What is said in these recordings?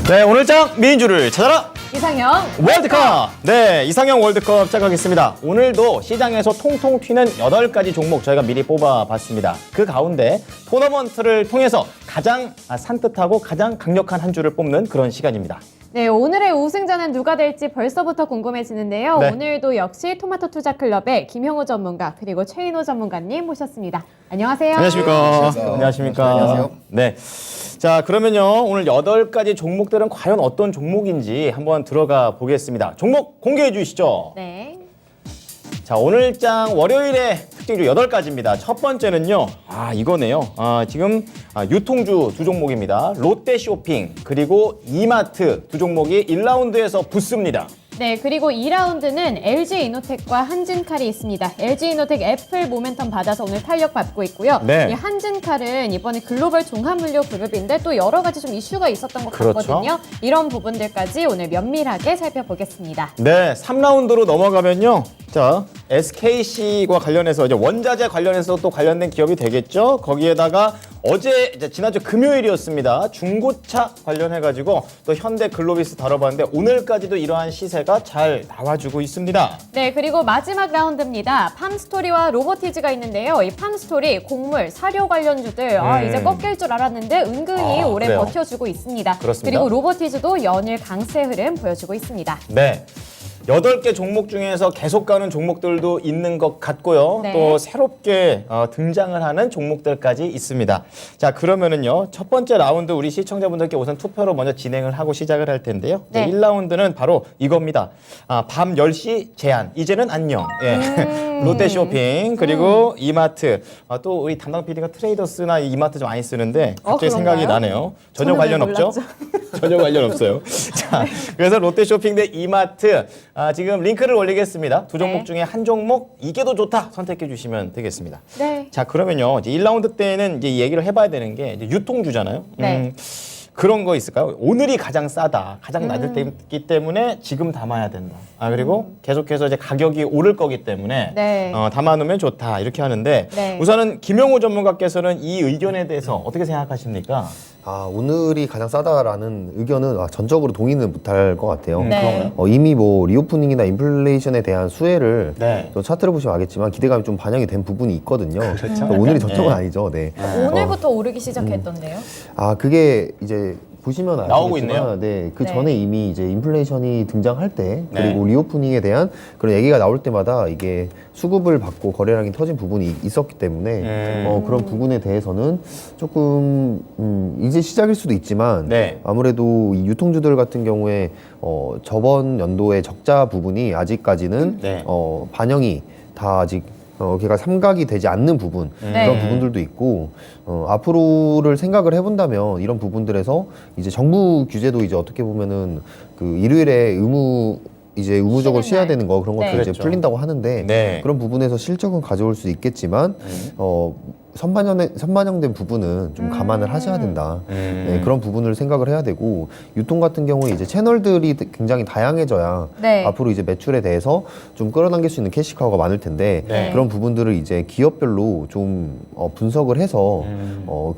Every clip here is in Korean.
네, 오늘장 민주를 찾아라! 이상형 월드컵! 네, 이상형 월드컵 시작하겠습니다. 오늘도 시장에서 통통 튀는 8가지 종목 저희가 미리 뽑아봤습니다. 그 가운데 토너먼트를 통해서 가장 산뜻하고 가장 강력한 한 주를 뽑는 그런 시간입니다. 네, 오늘의 우승자는 누가 될지 벌써부터 궁금해지는데요. 네. 오늘도 역시 토마토 투자클럽의 김형우 전문가 그리고 최인호 전문가님 모셨습니다. 안녕하세요. 안녕하십니까. 안녕하십니까. 안녕하세요. 네. 자, 그러면요. 오늘 8가지 종목들은 과연 어떤 종목인지 한번 들어가 보겠습니다. 종목 공개해 주시죠. 네. 자, 오늘장 월요일의 특징주 8가지입니다. 첫 번째는요. 이거네요. 지금 유통주 두 종목입니다. 롯데쇼핑 그리고 이마트 두 종목이 1라운드에서 붙습니다. 네, 그리고 2라운드는 LG이노텍과 한진칼이 있습니다. LG이노텍 애플 모멘텀 받아서 오늘 탄력 받고 있고요. 네. 이 한진칼은 이번에 글로벌 종합물류 그룹인데 또 여러 가지 좀 이슈가 있었던 것 그렇죠. 같거든요. 이런 부분들까지 오늘 면밀하게 살펴보겠습니다. 네, 3라운드로 넘어가면요. 자, SKC와 관련해서 이제 원자재 관련해서 또 관련된 기업이 되겠죠. 거기에다가 어제 이제 지난주 금요일이었습니다. 중고차 관련해가지고 또 현대 글로비스 다뤄봤는데 오늘까지도 이러한 시세가 잘 나와주고 있습니다. 네, 그리고 마지막 라운드입니다. 팜스토리와 로보티즈가 있는데요. 이 팜스토리, 곡물, 사료 관련주들 이제 꺾일 줄 알았는데 은근히 오래 그래요? 버텨주고 있습니다. 그렇습니다. 그리고 로보티즈도 연일 강세 흐름 보여주고 있습니다. 네. 8개 종목 중에서 계속 가는 종목들도 있는 것 같고요. 네. 또 새롭게 등장을 하는 종목들까지 있습니다. 자, 그러면은요. 첫 번째 라운드 우리 시청자분들께 우선 투표로 먼저 진행을 하고 시작을 할 텐데요. 네. 1라운드는 바로 이겁니다. 밤 10시 제한. 이제는 안녕. 예. 롯데쇼핑 그리고 이마트. 또 우리 담당 PD가 트레이더스나 이마트 좀 많이 쓰는데 갑자기 생각이 그런가요? 나네요. 전혀 저는 관련 왜 없죠? 몰랐죠? 전혀 관련 없어요. 자, 그래서 롯데쇼핑 대 이마트 지금 링크를 올리겠습니다. 두 종목 네. 중에 한 종목 이게 더 좋다 선택해 주시면 되겠습니다. 네. 자, 그러면요. 이제 1라운드 때는 이제 얘기를 해봐야 되는 게 이제 유통주잖아요. 네. 그런 거 있을까요? 오늘이 가장 싸다, 가장 낮을 때이기 때문에 지금 담아야 된다. 그리고 계속해서 이제 가격이 오를 거기 때문에 네. 담아놓으면 좋다 이렇게 하는데 네. 우선은 김영우 전문가께서는 이 의견에 대해서 어떻게 생각하십니까? 오늘이 가장 싸다라는 의견은 전적으로 동의는 못할 것 같아요. 네. 이미 뭐 리오프닝이나 인플레이션에 대한 수혜를 네. 또 차트를 보시면 알겠지만 기대감이 좀 반영이 된 부분이 있거든요. 그렇죠. 오늘이 저쪽은 네. 아니죠. 네. 오늘부터 오르기 시작했던데요. 그게 이제 보시면 나오고 아시겠지만, 있네요. 네, 그 네. 전에 이미 이제 인플레이션이 등장할 때 그리고 네. 리오프닝에 대한 그런 얘기가 나올 때마다 이게 수급을 받고 거래량이 터진 부분이 있었기 때문에 그런 부분에 대해서는 조금 이제 시작일 수도 있지만 네. 아무래도 이 유통주들 같은 경우에 저번 연도의 적자 부분이 아직까지는 네. 반영이 다 아직 걔가 삼각이 되지 않는 부분 네. 그런 부분들도 있고 앞으로를 생각을 해본다면 이런 부분들에서 이제 정부 규제도 이제 어떻게 보면은 그 일요일에 의무적으로 쉬는 쉬어야 날. 되는 거 그런 것들이 네. 이제 그렇죠. 풀린다고 하는데 네. 그런 부분에서 실적은 가져올 수 있겠지만 선반영된 부분은 좀 감안을 하셔야 된다. 네, 그런 부분을 생각을 해야 되고 유통 같은 경우에 이제 채널들이 굉장히 다양해져야 네. 앞으로 이제 매출에 대해서 좀 끌어당길 수 있는 캐시카우가 많을 텐데 네. 그런 부분들을 이제 기업별로 좀 분석을 해서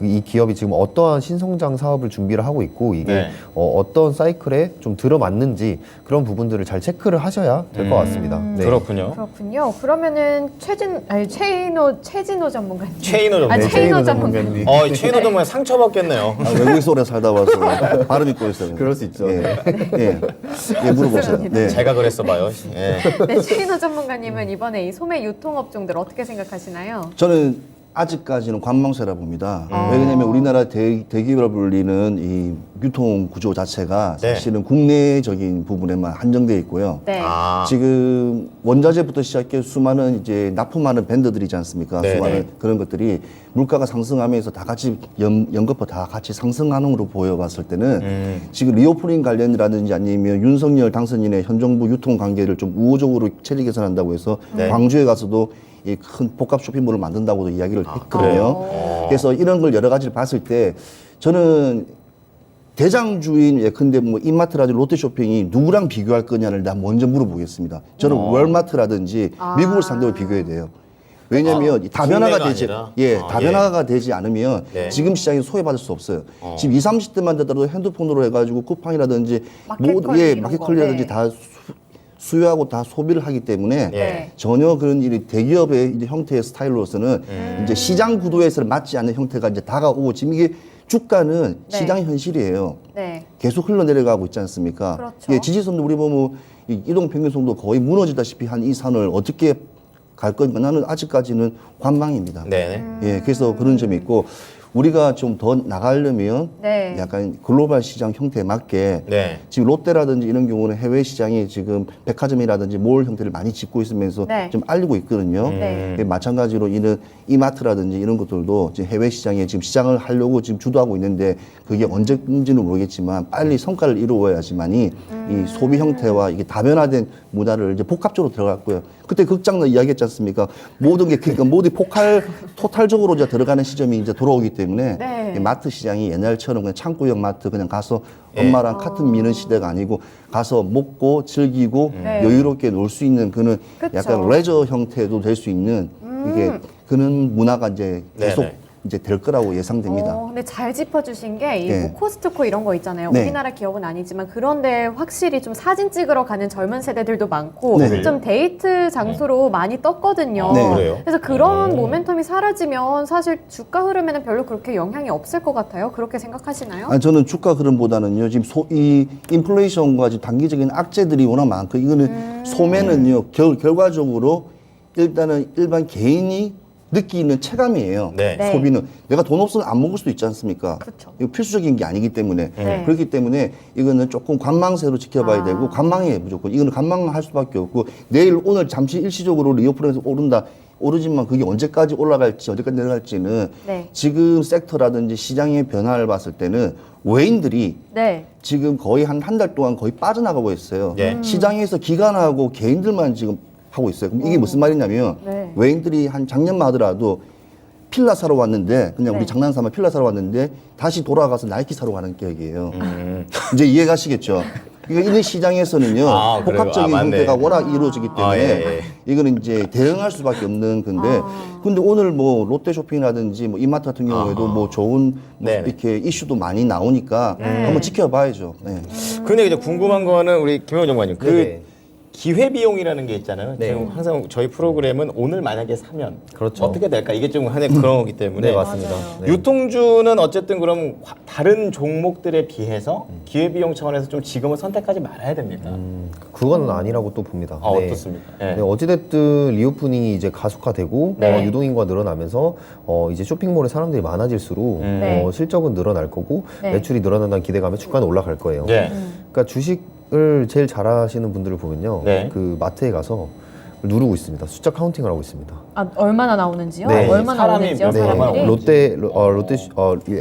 이 기업이 지금 어떠한 신성장 사업을 준비를 하고 있고 이게 네. 어떤 사이클에 좀 들어맞는지 그런 부분들을 잘 체크를 하셔야 될 것 같습니다. 네. 그렇군요. 그렇군요. 그러면은 최진호 전문가님. 최인호 전문가. 최인호 최인호 전문가님. 최인호 전문가 상처받겠네요. 외국에서 오래 살다 와서 발음 잊고 있어요. 그럴 수 있죠. 예, 예, 물어보세요. 네. 제가 그랬어 봐요. 예. 네, 최인호 전문가님은 이번에 이 소매 유통업종들 어떻게 생각하시나요? 저는 아직까지는 관망세라 봅니다. 왜냐하면 우리나라 대기업으로 불리는 이 유통 구조 자체가 네. 사실은 국내적인 부분에만 한정되어 있고요. 네. 지금 원자재부터 시작해 수많은 이제 납품하는 밴드들이지 않습니까? 네네. 수많은 그런 것들이 물가가 상승하면서 다 같이 연거푸 다 같이 상승하는 걸로 보여봤을 때는 지금 리오프닝 관련이라든지 아니면 윤석열 당선인의 현 정부 유통 관계를 좀 우호적으로 체리 개선한다고 해서 네. 광주에 가서도 이 큰 복합 쇼핑몰을 만든다고도 이야기를 했거든요. 그래서 이런 걸 여러 가지를 봤을 때 저는 대장주인 예컨대 뭐 이마트라든지 롯데쇼핑이 누구랑 비교할 거냐를 나 먼저 물어보겠습니다. 저는 월마트라든지 미국을 상대로 비교해야 돼요. 왜냐하면 다변화가 국내가 되지, 아니라? 예, 아, 다변화가 되지 않으면 네. 지금 시장에 소외받을 수 없어요. 지금 20, 30대만 되더라도 핸드폰으로 해가지고 쿠팡이라든지 마켓컬리 이런 거, 마켓컬리라든지 네. 다 수요하고 다 소비를 하기 때문에 네. 전혀 그런 이 대기업의 이제 형태의 스타일로서는 이제 시장 구도에서 맞지 않는 형태가 이제 다가오고 지금 이게 주가는 네. 시장 현실이에요. 네. 계속 흘러내려가고 있지 않습니까? 그렇죠. 예, 지지선도 우리 보면 이 이동평균선도 거의 무너지다시피 한 이 산을 어떻게 갈 건가 나는 아직까지는 관망입니다. 네. 예, 그래서 그런 점이 있고 우리가 좀 더 나가려면 네. 약간 글로벌 시장 형태에 맞게 네. 지금 롯데라든지 이런 경우는 해외 시장이 지금 백화점이라든지 몰 형태를 많이 짓고 있으면서 네. 좀 알리고 있거든요. 네. 예, 마찬가지로 이런 이마트라든지 이런 것들도 지금 해외 시장에 지금 시장을 하려고 지금 주도하고 있는데 그게 언제인지는 모르겠지만 빨리 성과를 이루어야지만이 이 소비 형태와 이게 다변화된 문화를 이제 복합적으로 들어갔고요. 그때 극장로 이야기했지 않습니까? 모든 게 그러니까 모두 토탈적으로 이제 들어가는 시점이 이제 돌아오기 때문에 네. 이 마트 시장이 옛날처럼 그냥 창구형 마트 그냥 가서 엄마랑 카튼 미는 시대가 아니고 가서 먹고 즐기고 네. 여유롭게 놀 수 있는 그런 그쵸. 약간 레저 형태도 될 수 있는 이게 그런 문화가 이제 계속 네네. 이제 될 거라고 예상됩니다. 근데 잘 짚어주신 게 이 네. 뭐 코스트코 이런 거 있잖아요. 네. 우리나라 기업은 아니지만 그런데 확실히 좀 사진 찍으러 가는 젊은 세대들도 많고 네. 좀 데이트 장소로 많이 떴거든요. 네. 그래요? 그래서 그런 모멘텀이 사라지면 사실 주가 흐름에는 별로 그렇게 영향이 없을 것 같아요. 그렇게 생각하시나요? 아니, 저는 주가 흐름보다는요, 지금 이 인플레이션과 지금 단기적인 악재들이 워낙 많고, 이거는 소매는요, 결과적으로 일단은 일반 개인이 느끼는 체감이에요. 네. 네. 소비는. 내가 돈 없으면 안 먹을 수도 있지 않습니까? 그렇죠. 이거 필수적인 게 아니기 때문에. 네. 그렇기 때문에 이거는 조금 관망세로 지켜봐야 아. 되고, 관망이에요, 무조건. 이거는 관망할 수밖에 없고, 내일, 오늘 잠시 일시적으로 리오프에서 오른다. 오르지만 그게 언제까지 올라갈지, 언제까지 내려갈지는 네. 지금 섹터라든지 시장의 변화를 봤을 때는 외인들이 네. 지금 거의 한 달 동안 거의 빠져나가고 있어요. 네. 시장에서 기관하고 개인들만 지금 하고 있어요. 그럼 이게 무슨 말이냐면 네. 외인들이 한 작년만 하더라도 필라 사러 왔는데 그냥 네. 우리 장난삼아 필라 사러 왔는데 다시 돌아가서 나이키 사러 가는 격이에요. 음. 이제 이해가시겠죠? 이거 이런 시장에서는요 아, 그래요? 복합적인 아, 맞네. 형태가 워낙 이루어지기 때문에 아, 예, 예. 이거는 이제 대응할 수밖에 없는 건데 근데 오늘 뭐 롯데 쇼핑이라든지 뭐 이마트 같은 경우에도 뭐 좋은 뭐 네네. 이렇게 이슈도 많이 나오니까 한번 지켜봐야죠. 네. 근데 이제 궁금한 거는 우리 김영호 정관님 그 네네. 기회 비용이라는 게 있잖아요. 네. 지금 항상 저희 프로그램은 오늘 만약에 사면 그렇죠. 어떻게 될까 이게 좀 하나 그런 거기 때문에 네, 맞습니다. 네. 유통주는 어쨌든 그럼 다른 종목들에 비해서 기회 비용 차원에서 좀 지금은 선택하지 말아야 됩니다. 그건 아니라고 또 봅니다. 아, 어떻습니까? 네. 네, 어찌됐든 리오프닝이 이제 가속화되고 네. 유동인구가 늘어나면서 이제 쇼핑몰에 사람들이 많아질수록 네. 실적은 늘어날 거고 네. 매출이 늘어난다는 기대감에 주가는 올라갈 거예요. 네. 그러니까 주식을 제일 잘하시는 분들을 보면요, 네. 그 마트에 가서 누르고 있습니다. 숫자 카운팅을 하고 있습니다. 아, 얼마나 나오는지요? 네. 얼마나 사람이 나오는지요? 네. 사람들이?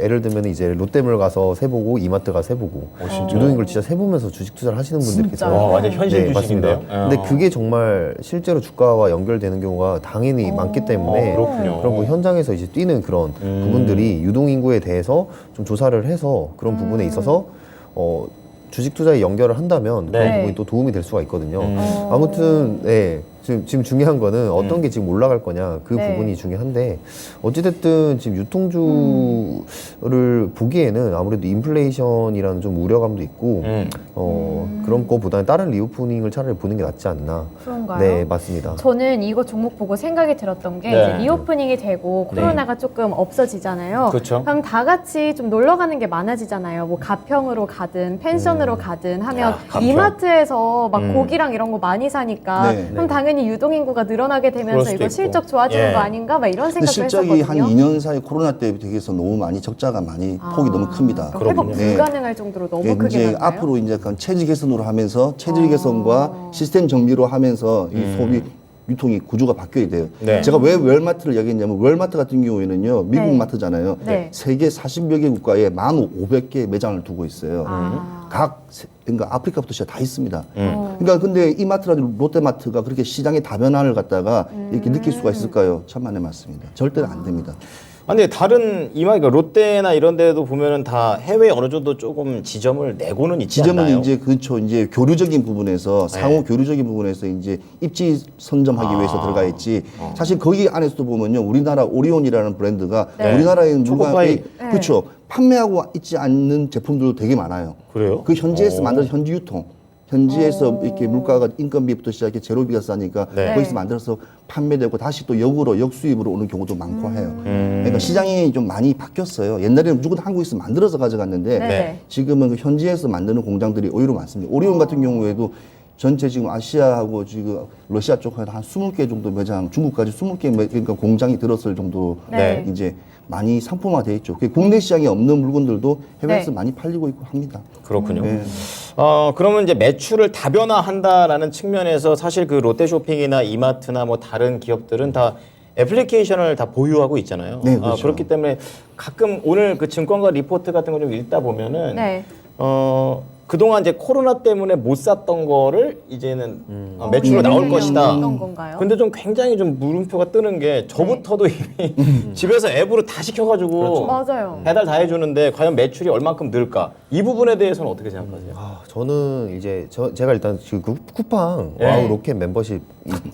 예를 들면 이제 롯데몰 가서 세 보고 이마트 가서 세 보고 유동인구를 진짜 세 보면서 주식 투자를 하시는 분들이 진짜요? 계세요. 와, 완전 현실 네, 주식인데요. 맞습니다. 근데 그게 정말 실제로 주가와 연결되는 경우가 당연히 많기 때문에 그렇군요. 그런 뭐 현장에서 이제 뛰는 그런 부분들이 유동인구에 대해서 좀 조사를 해서 그런 부분에 있어서 주식 투자에 연결을 한다면 네. 그런 부분이 또 도움이 될 수가 있거든요. 어. 아무튼 네. 지금 중요한 거는 어떤 게 지금 올라갈 거냐 그 네. 부분이 중요한데 어찌됐든 지금 유통주를 보기에는 아무래도 인플레이션이라는 좀 우려감도 있고 그런 거보다는 다른 리오프닝을 차라리 보는 게 낫지 않나. 그런가요? 네, 맞습니다. 저는 이거 종목 보고 생각이 들었던 게 네. 이제 리오프닝이 되고 코로나가 조금 없어지잖아요. 그렇죠. 그럼 다 같이 좀 놀러 가는 게 많아지잖아요. 뭐 가평으로 가든 펜션으로 가든 하면 가평. 이마트에서 막 고기랑 이런 거 많이 사니까 네. 그럼 당연히 유동인구가 늘어나게 그럴 되면서 수도 이거 있고. 실적 좋아지는 예. 거 아닌가 막 이런 근데 생각도 실적이 한 했었거든요. 2년 사이 코로나 때 비해서 너무 많이 적자가 많이 폭이 너무 큽니다. 그럼 회복 네. 불가능할 정도로 너무 예, 크게 이제 났나요? 앞으로 이제 약간 체질 개선으로 하면서 체질 개선과 시스템 정비로 하면서 이 소비 유통이 구조가 바뀌어야 돼요. 네. 제가 왜 월마트를 얘기했냐면 월마트 같은 경우에는요 미국 네. 마트잖아요. 네. 세계 40여 개 국가에 1,500개 매장을 두고 있어요. 그러니까 아프리카부터 시작 다 있습니다. 그러니까 근데 이마트라든지 롯데마트가 그렇게 시장의 다변화를 갖다가 이렇게 느낄 수가 있을까요? 천만의 말씀입니다. 절대로 안 됩니다. 근데 다른 그러니까 롯데나 이런 데도 보면은 다 해외 어느 정도 조금 지점을 내고는 있지 않나요? 지점은 이제 그렇죠. 이제 교류적인 부분에서 상호 교류적인 부분에서 이제 입지 선점하기 위해서 들어가 있지. 사실 거기 안에서도 보면요, 우리나라 오리온이라는 브랜드가 네. 우리나라의 초코파이. 물건이 그렇죠. 판매하고 있지 않는 제품들도 되게 많아요. 그래요? 그 현지에서 만든 현지 유통. 현지에서 이렇게 물가가 인건비부터 시작해 재료비가 싸니까 네. 거기서 만들어서 판매되고 다시 또 역으로 역수입으로 오는 경우도 많고 해요. 그러니까 시장이 좀 많이 바뀌었어요. 옛날에는 무조건 한국에서 만들어서 가져갔는데 네. 지금은 그 현지에서 만드는 공장들이 오히려 많습니다. 오리온 같은 경우에도 전체 지금 아시아하고 지금 러시아 쪽에 한 20개 정도 매장, 중국까지 20개 그러니까 공장이 들었을 정도 네. 이제 많이 상품화돼 있죠. 국내 시장에 없는 물건들도 해외에서 네. 많이 팔리고 있고 합니다. 그렇군요. 네. 그러면 이제 매출을 다변화한다라는 측면에서 사실 그 롯데쇼핑이나 이마트나 뭐 다른 기업들은 다 애플리케이션을 다 보유하고 있잖아요. 네, 그렇죠. 그렇기 때문에 가끔 오늘 그 증권가 리포트 같은 거 좀 읽다 보면은 네. 그동안 이제 코로나 때문에 못 샀던 거를 이제는 매출로 나올 것이다. 어떤 건가요? 근데 좀 굉장히 좀 물음표가 뜨는 게 저부터도 이미 집에서 앱으로 다 시켜가지고 맞아요. 배달 다 해주는데 과연 매출이 얼만큼 늘까? 이 부분에 대해서는 어떻게 생각하세요? 저는 이제 제가 일단 지금 쿠팡 예. 와우 로켓 membership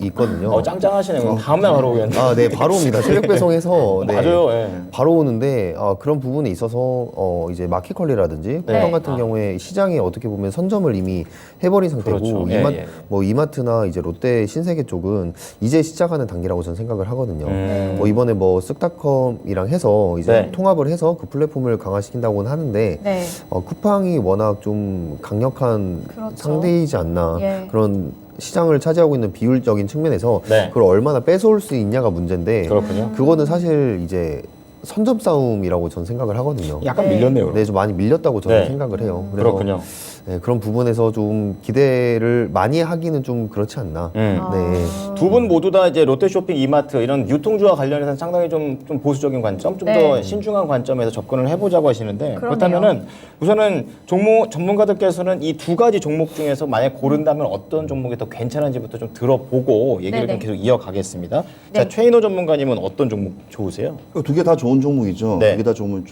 있거든요. 짱짱하시네. 그럼 다음날 바로 오겠네. 네, 바로 옵니다. 새벽 배송해서 네, 맞아요. 예. 바로 오는데 그런 부분에 있어서 이제 마켓컬리라든지 쿠팡 네. 같은 경우에 시장에 어떻게 보면 선점을 이미 해버린 상태고 그렇죠. 예, 예. 뭐 이마트나 이제 롯데 신세계 쪽은 이제 시작하는 단계라고 저는 생각을 하거든요. 뭐 이번에 뭐 쓱닷컴이랑 해서 이제 네. 통합을 해서 그 플랫폼을 강화시킨다고는 하는데 네. 쿠팡이 워낙 좀 강력한 그렇죠. 상대이지 않나 예. 그런 시장을 차지하고 있는 비율적인 측면에서 네. 그걸 얼마나 뺏어올 수 있냐가 문제인데 그렇군요. 그거는 사실 이제 선점 싸움이라고 저는 생각을 하거든요. 약간 네. 밀렸네요. 네, 좀 많이 밀렸다고 저는 네. 생각을 해요. 그래서 그렇군요. 네, 그런 부분에서 좀 기대를 많이 하기는 좀 그렇지 않나. 네. 두 분 모두 다 이제 롯데쇼핑, 이마트 이런 유통주와 관련해서 상당히 좀 보수적인 관점, 좀 더 네. 신중한 관점에서 접근을 해보자고 하시는데 그러네요. 그렇다면은 우선은 전문가들께서는 이 두 가지 종목 중에서 만약 고른다면 어떤 종목이 더 괜찮은지부터 좀 들어보고 얘기를 네네. 좀 계속 이어가겠습니다. 네. 자, 최인호 전문가님은 어떤 종목 좋으세요? 두 개 다 좋은 종목이죠. 네. 두 개 다 좋은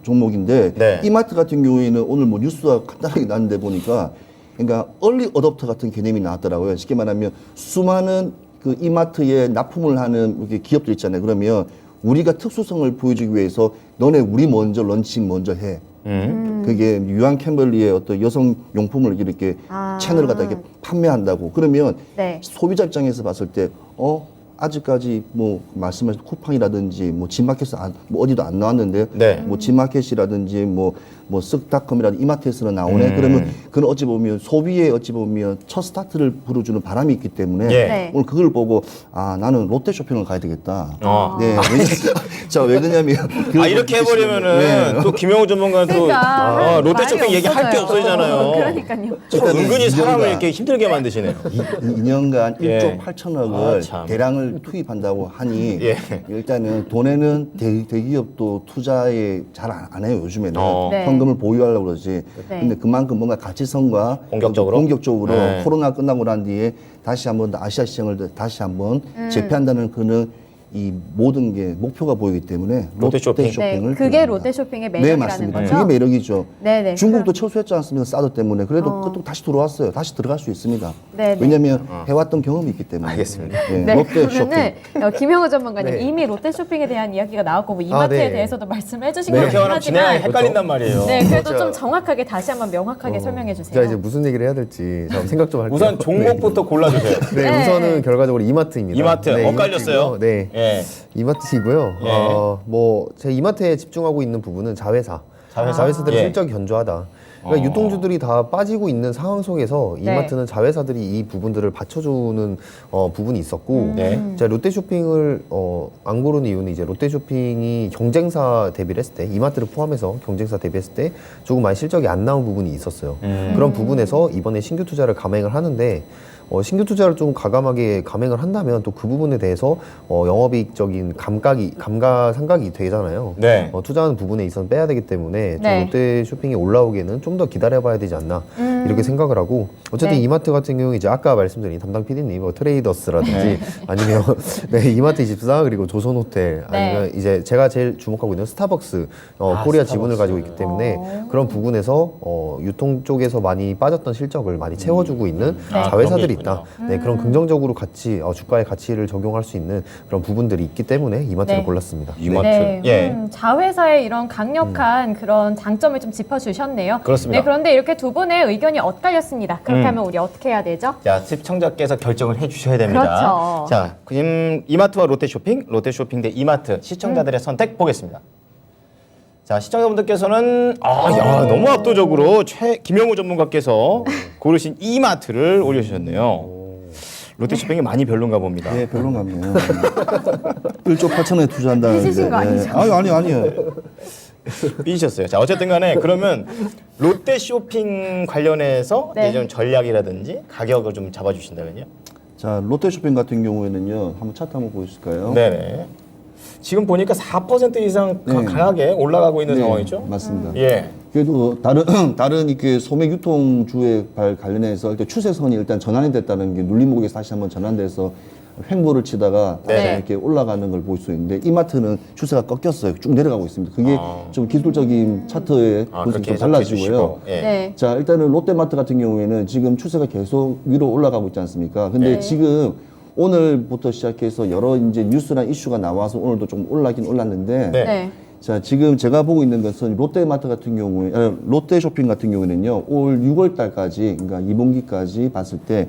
종목인데 네. 이마트 같은 경우에는 오늘 뭐 뉴스가 간단하게 나왔는데 보니까 그러니까 얼리 어댑터 같은 개념이 나왔더라고요. 쉽게 말하면 수많은 그 이마트에 납품을 하는 이렇게 기업들 있잖아요. 그러면 우리가 특수성을 보여주기 위해서 너네 우리 먼저 런칭 먼저 해. 그게 유한 캠ber리의 어떤 여성 용품을 이렇게 채널을 갖다 이렇게 판매한다고. 그러면 네. 소비자 입장에서 봤을 때 아직까지 뭐 말씀하신 쿠팡이라든지 뭐 진마켓에서 뭐 어디도 안 나왔는데 네. 뭐 진마켓이라든지 뭐 쓱닷컴이라든지 이마트에서는 나오네. 그러면 그건 어찌 보면 소비의 어찌 보면 첫 스타트를 불어주는 바람이 있기 때문에 예. 네. 오늘 그걸 보고 나는 롯데 쇼핑을 가야 되겠다. 어. 네. 왜 그러냐면 이렇게 해버리면은 또 김영우 전문가는 또 그러니까 롯데쇼핑 말이 얘기할 게 없어져요. 없어지잖아요. 그러니까요. 은근히 사람을 이년간- 이렇게 힘들게 만드시네요. 2년간 예. 1조 8천억을 참. 대량을 투입한다고 하니 예. 일단은 돈에는 대기업도 투자에 잘 안 해요 요즘에는 네. 현금을 보유하려고 그러지. 네. 근데 그만큼 뭔가 가치성과 공격적으로? 네. 코로나 끝나고 난 뒤에 다시 한번 더 아시아 시장을 다시 한번 재패한다는 그는 이 모든 게 목표가 보이기 때문에 롯데쇼핑. 네, 쇼핑을 그게 들어갑니다. 롯데쇼핑의 네, 매력이라는 맞습니다. 거죠. 그게 매력이죠. 네네. 중국도 철수했지 않습니까? 사드 때문에. 그래도 또 다시 들어왔어요. 다시 들어갈 수 있습니다. 네네. 왜냐하면 해왔던 경험이 있기 때문에. 알겠습니다. 네, 네, 롯데 그러면은 쇼핑. 김영우 전문가님 네. 이미 롯데쇼핑에 대한 이야기가 나왔고 뭐 이마트에 네. 대해서도 말씀해 주신 이렇게 거긴 하면 진행하기 하지만 헷갈린단 말이에요. 네, 그래도 좀 정확하게 다시 한번 명확하게 설명해 주세요. 제가 이제 무슨 얘기를 해야 될지 잠깐 생각 좀 할게요. 우선 종목부터 골라주세요. 네, 네. 우선은 결과적으로 이마트입니다. 이마트 네, 엇갈렸어요. 이마트고요. 네. 예. 이마트이고요. 예. 제 이마트에 집중하고 있는 부분은 자회사. 자회사들의 예. 실적이 견조하다. 그러니까 유통주들이 다 빠지고 있는 상황 속에서 네. 이마트는 자회사들이 이 부분들을 받쳐주는 부분이 있었고, 네. 제가 롯데쇼핑을 안 고른 이유는 이제 롯데쇼핑이 경쟁사 대비를 했을 때, 이마트를 포함해서 경쟁사 대비했을 때 조금 많이 실적이 안 나온 부분이 있었어요. 그런 부분에서 이번에 신규 투자를 감행을 하는데. 신규 투자를 좀 가감하게 감행을 한다면 또 그 부분에 대해서 영업이익적인 감가상각이 되잖아요. 네. 투자하는 부분에 있어서 빼야 되기 때문에 좀 네. 롯데쇼핑이 올라오기에는 좀 더 기다려봐야 되지 않나. 이렇게 생각을 하고 어쨌든 네. 이마트 같은 경우 이제 아까 말씀드린 담당 PD님 뭐 트레이더스라든지 아니면 네, 이마트24 그리고 조선호텔 아니면 이제 제가 제일 주목하고 있는 스타벅스 코리아 지분을 가지고 있기 때문에 그런 부분에서 유통 쪽에서 많이 빠졌던 실적을 많이 채워주고 있는 자회사들이 그런 있다. 네, 그런 긍정적으로 같이 주가의 가치를 적용할 수 있는 그런 부분들이 있기 때문에 이마트를 네. 골랐습니다. 이마트. 네, 예. 자회사의 이런 강력한 그런 장점을 좀 짚어주셨네요. 그렇습니다. 네, 그런데 이렇게 두 분의 의견이 엇갈렸습니다. 그렇게 하면 우리 어떻게 해야 되죠? 자, 시청자께서 결정을 해주셔야 됩니다. 그렇죠. 자, 그럼 이마트와 롯데쇼핑, 롯데쇼핑 대 이마트 시청자들의 선택 보겠습니다. 자, 시청자분들께서는 너무 압도적으로 김영우 전문가께서 고르신 이마트를 올려주셨네요. 롯데쇼핑이 많이 별론가 봅니다. 네, 별론가네요. 1조 8천에 투자한다는데. 삐지신 거 아니죠? 아니요. 삐지셨어요. 자, 어쨌든 간에 그러면 롯데쇼핑 관련해서 네. 이제 좀 전략이라든지 가격을 좀 잡아주신다면요? 자, 롯데쇼핑 같은 경우에는요. 한번 차트 한번 보여주실까요? 네네. 지금 보니까 4% 이상 네. 강하게 올라가고 있는 네, 상황이죠? 맞습니다. 예. 그래도 다른 이렇게 소매 유통주에 관련해서 이렇게 추세선이 일단 전환이 됐다는 게 눌림목에서 다시 한번 전환돼서 횡보를 치다가 네. 다시 이렇게 올라가는 걸 볼 수 있는데 이마트는 추세가 꺾였어요. 쭉 내려가고 있습니다. 그게 좀 기술적인 차트의 분석이 그렇게 좀 달라지고요. 예. 네. 자, 일단은 롯데마트 같은 경우에는 지금 추세가 계속 위로 올라가고 있지 않습니까? 근데 네. 지금 오늘부터 시작해서 여러 이제 뉴스나 이슈가 나와서 오늘도 좀 올라긴 올랐는데 네. 네. 자, 지금 제가 보고 있는 것은 롯데마트 같은 경우에, 롯데쇼핑 같은 경우에는요, 올 6월 달까지, 그러니까 2분기까지 봤을 때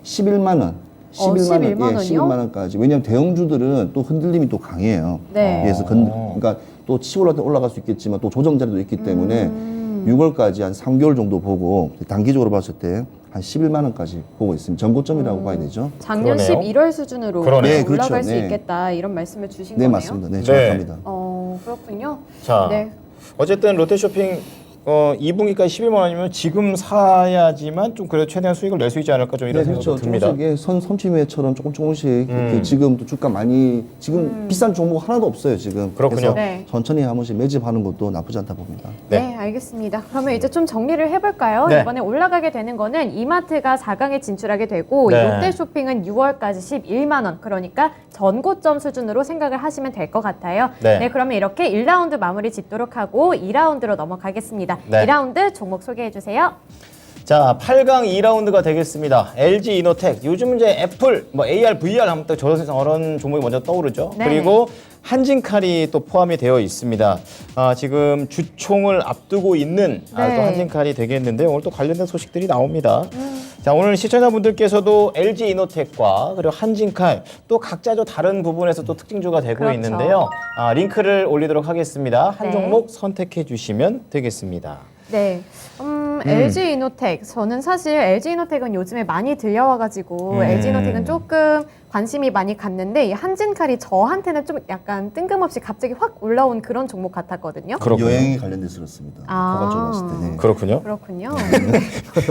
11만 원. 11만 원이요? 11만 원까지. 왜냐하면 대형주들은 또 흔들림이 또 강해요. 네. 그래서 그러니까 또 치고 올라갈 수 있겠지만 또 조정자리도 있기 때문에 6월까지 한 3개월 정도 보고 단기적으로 봤을 때 한 11만 원까지 보고 있습니다. 전고점이라고 봐야 되죠. 작년 그러네요. 11월 수준으로 그러네요. 네, 올라갈 그렇죠. 수 네. 있겠다 이런 말씀을 주신 네, 거네요. 맞습니다. 네, 정확합니다. 그렇군요. 자, 네. 어쨌든 롯데쇼핑 2분기까지 11만 원이면 지금 사야지만 좀 그래도 최대한 수익을 낼 수 있지 않을까 좀 이런 네, 생각도 그렇죠. 듭니다. 조금씩 섬치매처럼 조금씩 이렇게 지금 또 주가 많이 지금 비싼 종목 하나도 없어요 지금. 그렇군요. 그래서 네. 천천히 한 번씩 매집하는 것도 나쁘지 않다 봅니다. 네. 네, 알겠습니다. 그러면 이제 좀 정리를 해볼까요? 네. 이번에 올라가게 되는 거는 이마트가 4강에 진출하게 되고 네. 롯데쇼핑은 6월까지 11만 원, 그러니까 전고점 수준으로 생각을 하시면 될 것 같아요. 네. 그러면 이렇게 1라운드 마무리 짓도록 하고 2라운드로 넘어가겠습니다. 네. 2라운드 종목 소개해 주세요. 자, 8강 2라운드가 되겠습니다. LG 이노텍. 요즘 이제 애플, AR, VR 하면 또 저런 종목이 먼저 떠오르죠. 네. 그리고 한진칼이 또 포함이 되어 있습니다. 지금 주총을 앞두고 있는 또 네. 한진칼이 되겠는데 오늘 또 관련된 소식들이 나옵니다. 자, 오늘 시청자분들께서도 LG 이노텍과 그리고 한진칼 또 각자 좀 다른 부분에서 또 특징주가 되고 그렇죠. 있는데요. 링크를 올리도록 하겠습니다. 한 네. 종목 선택해 주시면 되겠습니다. 네. LG 이노텍. 저는 사실 LG 이노텍은 요즘에 많이 들려와가지고 LG 이노텍은 조금 관심이 많이 갔는데 이 한진칼이 저한테는 좀 약간 뜬금없이 갑자기 확 올라온 그런 종목 같았거든요. 그렇군요. 여행에 관련돼서 그렇습니다. 아. 그거 봤을 때. 네. 그렇군요. 그렇군요.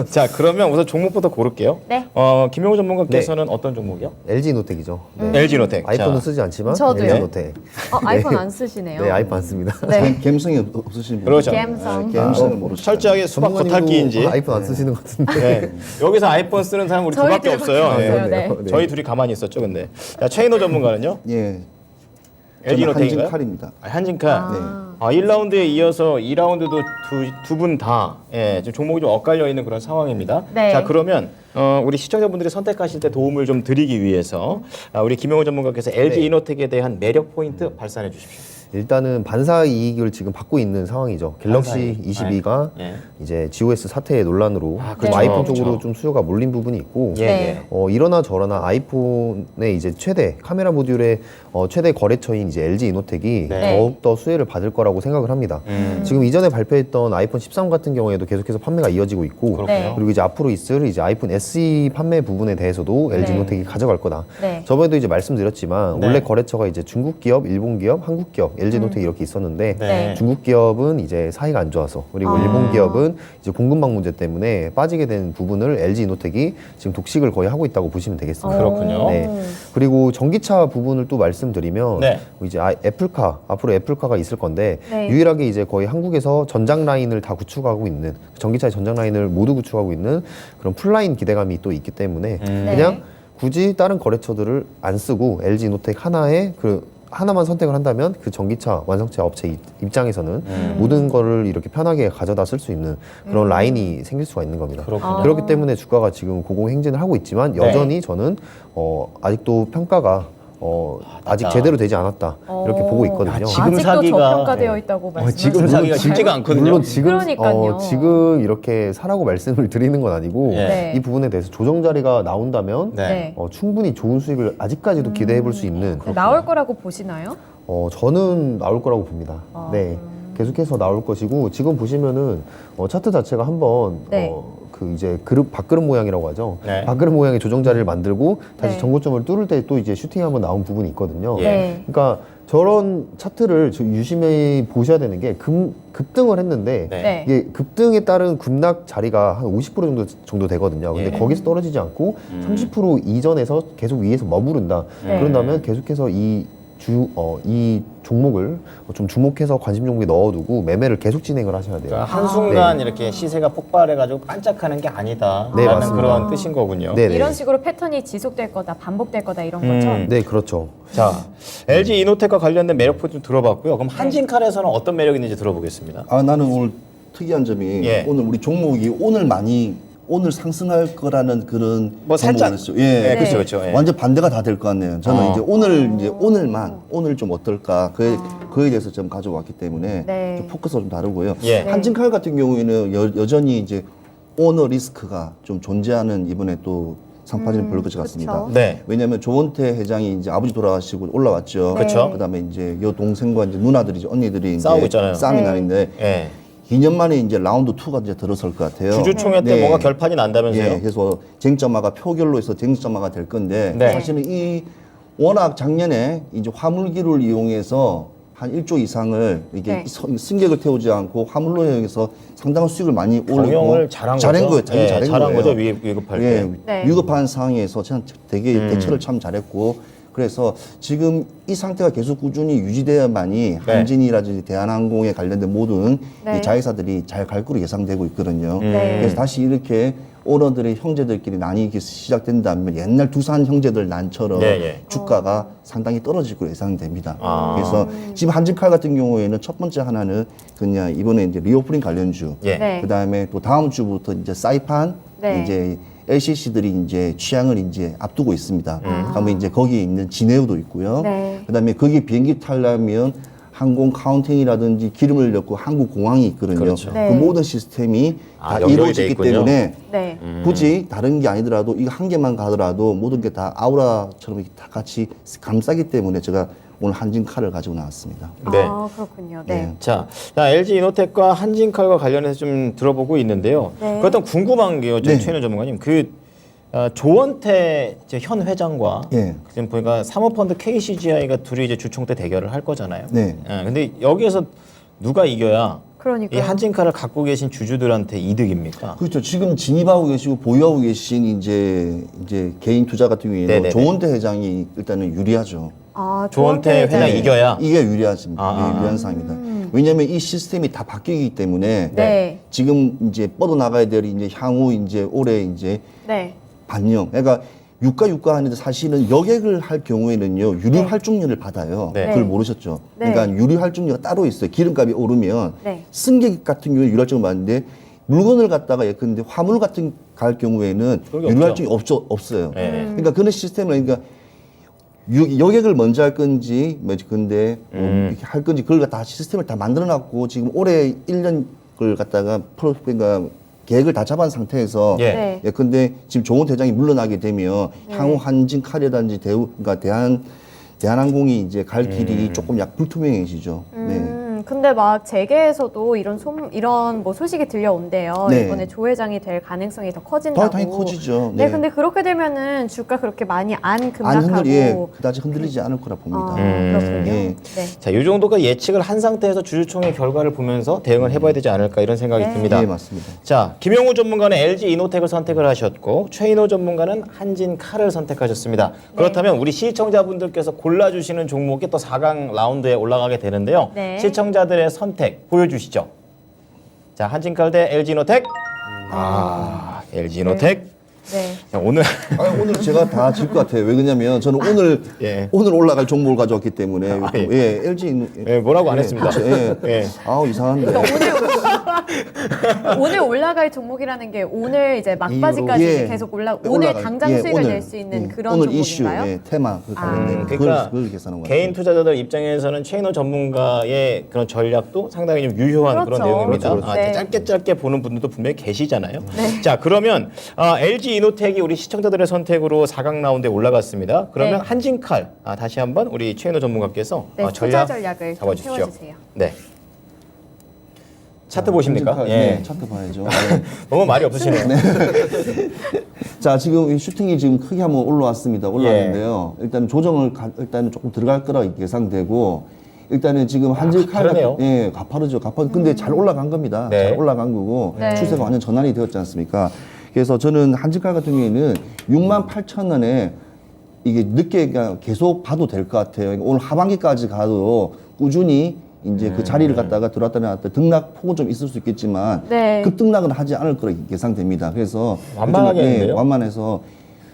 자, 그러면 우선 종목부터 고를게요. 네. 김용우 전문가께서는 어떤 종목이요? LG 노텍이죠. 네. LG 노텍. 아이폰은 자, 쓰지 않지만 저도요. LG 노텍. 아이폰 안 쓰시네요. 네, 아이폰 안 씁니다. 네. 감성이 없으신 분. 그렇죠. 감성. 감성을 모르시죠. 철저하게 수박 겉핥기인지. 아이폰 안 쓰시는 것 같은데. 네. 여기서 아이폰 쓰는 사람 우리 저희 둘밖에 둘밖에 없어요. 없어요. 네. 네. 네. 저희 둘이 가만히 있었죠, 근데. 자, 최인호 전문가는요? 예. LG 저는 노텍인가요? 한진칼입니다. 한진칼. 네. 1라운드에 이어서 2라운드도 두 분 다 지금 종목이 좀 엇갈려 있는 그런 상황입니다. 네. 자, 그러면 우리 시청자분들이 선택하실 때 도움을 좀 드리기 위해서 우리 김용호 전문가께서 LG 네. 이노텍에 대한 매력 포인트 발산해 주십시오. 일단은 반사 이익을 지금 받고 있는 상황이죠. 갤럭시 반사 22가 네. 이제 GOS 사태의 논란으로 좀 그렇죠. 아이폰 그렇죠. 쪽으로 좀 수요가 몰린 부분이 있고 예, 네. 이러나 저러나 아이폰의 이제 최대 카메라 모듈의 최대 거래처인 이제 LG 이노텍이 네. 더욱 더 수혜를 받을 거라고 생각을 합니다. 지금 이전에 발표했던 아이폰 13 같은 경우에도 계속해서 판매가 이어지고 있고 그렇군요. 네. 그리고 이제 앞으로 있을 이제 아이폰 SE 판매 부분에 대해서도 LG 네. 이노텍이 가져갈 거다. 네. 저번에도 이제 말씀드렸지만 네. 원래 거래처가 이제 중국 기업, 일본 기업, 한국 기업 LG 노텍이 이렇게 있었는데 네. 중국 기업은 이제 사이가 안 좋아서 그리고 일본 기업은 이제 공급망 문제 때문에 빠지게 된 부분을 LG 노텍이 지금 독식을 거의 하고 있다고 보시면 되겠습니다. 그렇군요. 네. 그리고 전기차 부분을 또 말씀드리면 네. 이제 애플카 앞으로 애플카가 있을 건데 네. 유일하게 이제 거의 한국에서 전장 라인을 다 구축하고 있는 전기차의 전장 라인을 모두 구축하고 있는 그런 풀라인 기대감이 또 있기 때문에 그냥 굳이 다른 거래처들을 안 쓰고 LG 노텍 하나만 선택을 한다면 그 전기차 완성차 업체 입장에서는 모든 거를 이렇게 편하게 가져다 쓸 수 있는 그런 라인이 생길 수가 있는 겁니다. 그렇군요. 그렇기 때문에 주가가 지금 고공행진을 하고 있지만 여전히 저는 아직도 평가가 아직 제대로 되지 않았다 이렇게 보고 있거든요. 야, 지금 아직도 사기가- 저평가되어 있다고 말씀하시는 지금 사기가 쉽지가 않거든요. 물론 지금 그러니까요. 지금 이렇게 사라고 말씀을 드리는 건 아니고 네. 이 부분에 대해서 조정 자리가 나온다면 네. 충분히 좋은 수익을 아직까지도 기대해 볼 수 있는 나올 거라고 보시나요? 저는 나올 거라고 봅니다. 아. 네. 계속해서 나올 것이고 지금 보시면은 차트 자체가 한번 네. 그 이제 밥그릇 모양이라고 하죠. 네. 밥그릇 모양의 조정 자리를 만들고 다시 네. 전고점을 뚫을 때 또 이제 슈팅이 한번 나온 부분이 있거든요. 예. 네. 그러니까 저런 차트를 유심히 보셔야 되는 게 급등을 했는데 네. 네. 이게 급등에 따른 급락 자리가 한 50% 정도 되거든요. 근데 예. 거기서 떨어지지 않고 30% 이전에서 계속 위에서 머무른다. 네. 그런다면 계속해서 이 종목을 좀 주목해서 관심 종목에 넣어두고 매매를 계속 진행을 하셔야 돼요. 그러니까 한순간 이렇게 시세가 폭발해가지고 반짝하는 게 아니다라는 네, 맞습니다. 그런 뜻인 거군요. 네네. 이런 식으로 패턴이 지속될 거다, 반복될 거다 이런 거죠. 네, 그렇죠. 자, LG 이노텍과 관련된 매력 포인트 좀 들어봤고요. 그럼 한진칼에서는 어떤 매력이 있는지 들어보겠습니다. 나는 오늘 특이한 점이 예. 오늘 우리 종목이 오늘 상승할 거라는 그런 뭐 살짝. 정보가 있어요. 예. 네, 그렇죠, 그렇죠. 예. 완전 반대가 다 될 것 같네요. 저는 이제 오늘 좀 어떨까 그에 대해서 좀 가져왔기 때문에 네. 좀 포커스가 좀 다르고요. 예. 한진칼 같은 경우에는 여전히 이제 오너 리스크가 좀 존재하는 이번에 또 상파진을 볼 것 같습니다. 그쵸. 네. 왜냐하면 조원태 회장이 이제 아버지 돌아가시고 올라왔죠. 그쵸. 그다음에 이제 여 동생과 이제 누나들이 언니들이 이제 싸우고 있잖아요. 싸움이 네. 나는데 예. 2년 만에 이제 라운드 2가 이제 들어설 것 같아요. 주주총회 때 네. 뭔가 결판이 난다면서요? 예, 그래서 쟁점화가 표결로 해서 쟁점화가 될 건데 네. 사실은 이 워낙 작년에 이제 화물기를 이용해서 한 1조 이상을 이게 네. 승객을 태우지 않고 화물로 이용해서 상당한 수익을 많이 올리고 경영을 잘한 거죠. 거예요. 자기 예, 잘한 잘한 거예요. 거죠. 위급할 예, 때. 네. 위급한 상황에서 참 되게 대처를 참 잘했고 그래서 지금 이 상태가 계속 꾸준히 유지돼야만이 한진이라든지 대한항공에 관련된 모든 네. 이 자회사들이 잘 갈 거로 예상되고 있거든요. 네. 그래서 다시 이렇게 오너들의 형제들끼리 나뉘기 시작된다면 옛날 두산 형제들 난처럼 네, 예. 주가가 상당히 떨어질 거로 예상됩니다. 아. 그래서 지금 한진칼 같은 경우에는 첫 번째 하나는 그냥 이번에 이제 리오프닝 관련주, 예. 네. 그다음에 또 다음 주부터 이제 사이판 네. 이제 LCC들이 이제 취향을 이제 앞두고 있습니다. 그러면 이제 거기에 있는 진에어도 있고요. 네. 그다음에 거기 비행기 타려면 항공 카운팅이라든지 기름을 넣고 항공 공항이 있거든요. 그렇죠. 네. 그 모든 시스템이 아, 다 연결이 돼 이루어지기 있군요. 때문에 네. 굳이 다른 게 아니더라도 이거 한 개만 가더라도 모든 게 다 아우라처럼 이렇게 다 같이 감싸기 때문에 제가 오늘 한진칼을 가지고 나왔습니다. 네. 아, 그렇군요. 네. 네. 자, LG 이노텍과 한진칼과 관련해서 좀 들어보고 있는데요. 네. 그렇다면 궁금한 게요, 네. 최인호 전문가님. 조원태 이제 현 회장과 예. 지금 보니까 사모펀드 KCGI가 둘이 이제 주총 때 대결을 할 거잖아요. 네. 근데 여기에서 누가 이겨야 이 그러니까요. 한진칼을 갖고 계신 주주들한테 이득입니까? 그렇죠. 지금 진입하고 계시고 보유하고 계신 이제 개인 투자 같은 경우에는 네네네. 조원태 회장이 일단은 유리하죠. 아, 조원태 회장 회장이- 이겨야. 이게 유리하십니다. 아. 예, 유리한 상황입니다. 왜냐하면 이 시스템이 다 바뀌기 때문에 네. 지금 이제 뻗어 나가야 될 이제 향후 이제 올해 이제 네. 반영. 그러니까 유가 하는데 사실은 여객을 할 경우에는요 유류 활중료를 받아요. 네. 그걸 모르셨죠? 네. 그러니까 유류 활중료가 따로 있어요. 기름값이 오르면 네. 승객 같은 경우에 유류 활중료 받는데 물건을 갖다가 예컨대 화물 같은 갈 경우에는 그게 유류 없죠. 활중이 없어요. 네. 그러니까 그런 시스템을 그러니까 여객을 먼저 할 건지 근데 이렇게 할 건지 그걸 다 시스템을 다 만들어놨고 지금 올해 1년을 갖다가 그러니까 계획을 다 잡은 상태에서 예. 네. 예컨대 지금 조원 대장이 물러나게 되면 향후 한진칼이라든지 그러니까 대한항공이 이제 갈 길이 조금 약 불투명해지죠. 네. 근데 막 재계에서도 이런 뭐 소식이 들려온대요. 네. 이번에 조 회장이 될 가능성이 더 커진다고. 당연히 커지죠. 네, 근데 그렇게 되면은 주가 그렇게 많이 안 안 급락하고. 예, 그다지 흔들리지 않을 거라 봅니다. 그렇군요. 예. 네. 자, 이 정도가 예측을 한 상태에서 주주총회 결과를 보면서 대응을 해봐야 되지 않을까 이런 생각이 네. 듭니다. 예, 맞습니다. 자, 김영우 전문가는 LG 이노텍을 선택을 하셨고 최인호 전문가는 한진칼을 선택하셨습니다. 그렇다면 우리 시청자분들께서 골라주시는 종목이 또 4강 라운드에 올라가게 되는데요. 네. 시청자들의 선택 보여주시죠. 자, 한진칼 대 LG 이노텍. LG 이노텍. 네. 자, 오늘 오늘 제가 다 질 것 같아요. 왜 그러냐면 저는 예. 오늘 올라갈 종목을 가져왔기 때문에 예. 예, LG 예, 뭐라고 안 했습니다. 그렇죠. 예. 예. 아우 이상한데. 오늘 올라갈 종목이라는 게 오늘 이제 막바지까지 이후로, 이제 예. 계속 오늘 올라갈, 당장 예, 수익을 오늘, 낼 수 있는 예. 그런 오늘 종목인가요? 이슈, 예, 테마 그 관련된 그러니까 그걸 계산한 것 개인 같아요. 투자자들 입장에서는 최인호 전문가의 그런 전략도 상당히 좀 유효한 그런 그렇죠. 내용입니다. 그렇죠, 그렇죠. 네. 짧게 보는 분들도 분명히 계시잖아요. 자, 그러면 LG 이노텍이 우리 시청자들의 선택으로 4강 라운드에 올라갔습니다. 그러면 네. 한진칼 다시 한번 우리 최인호 전문가께서 네, 투자 전략을 좀 잡아주시죠. 세워주세요. 네. 차트 보십니까? 한진칼, 네, 차트 봐야죠. 너무 말이 없으시네요. 자, 지금 이 슈팅이 지금 크게 한번 올라왔습니다. 올라왔는데요. 일단 조정을 일단은 조금 들어갈 거라 예상되고 일단은 지금 한진칼 가파르네요. 예, 가파르죠. 근데 잘 올라간 겁니다. 네. 잘 올라간 거고 네. 추세가 완전 전환이 되었지 않습니까? 그래서 저는 한진칼 같은 경우에는 68,000원에 이게 늦게 그냥 계속 봐도 될 것 같아요. 오늘 하반기까지 가도 꾸준히 이제 그 자리를 갖다가 들어왔다 나왔다 등락 폭은 좀 있을 수 있겠지만 네. 급등락은 하지 않을 거라 예상됩니다. 그래서 완만하겠는데요? 완만해서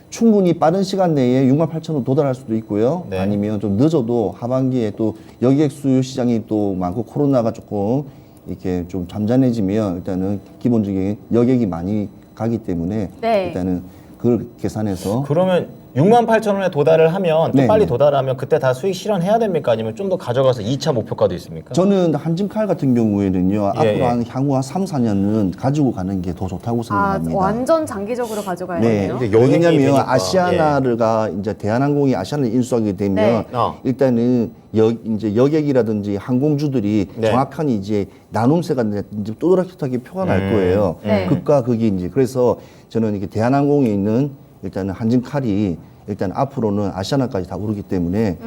충분히 빠른 시간 내에 68,000원 도달할 수도 있고요. 네. 아니면 좀 늦어도 하반기에 또 여객 수요 시장이 또 많고 코로나가 조금 이렇게 좀 잠잠해지면 일단은 기본적인 여객이 많이 가기 때문에 네. 일단은 그걸 계산해서 그러면 68,000원에 도달을 하면 또 네, 빨리 네. 도달하면 그때 다 수익 실현해야 됩니까? 아니면 좀 더 가져가서 2차 목표가도 있습니까? 저는 한진칼 같은 경우에는요. 예, 앞으로 예. 향후 한 3, 4년은 가지고 가는 게 더 좋다고 아, 생각합니다. 완전 장기적으로 가져가야 네. 되네요. 근데 여객이 왜냐하면 되니까. 아시아나가 이제 대한항공이 아시아나를 인수하게 되면 네. 일단은 이제 여객이라든지 항공주들이 네. 정확한 이제 나눔세가 이제 또렷하게 표가 날 거예요. 네. 극과 극이 이제 그래서 저는 이게 대한항공에 있는 일단은 한진칼이 일단 앞으로는 아시아나까지 다 오르기 때문에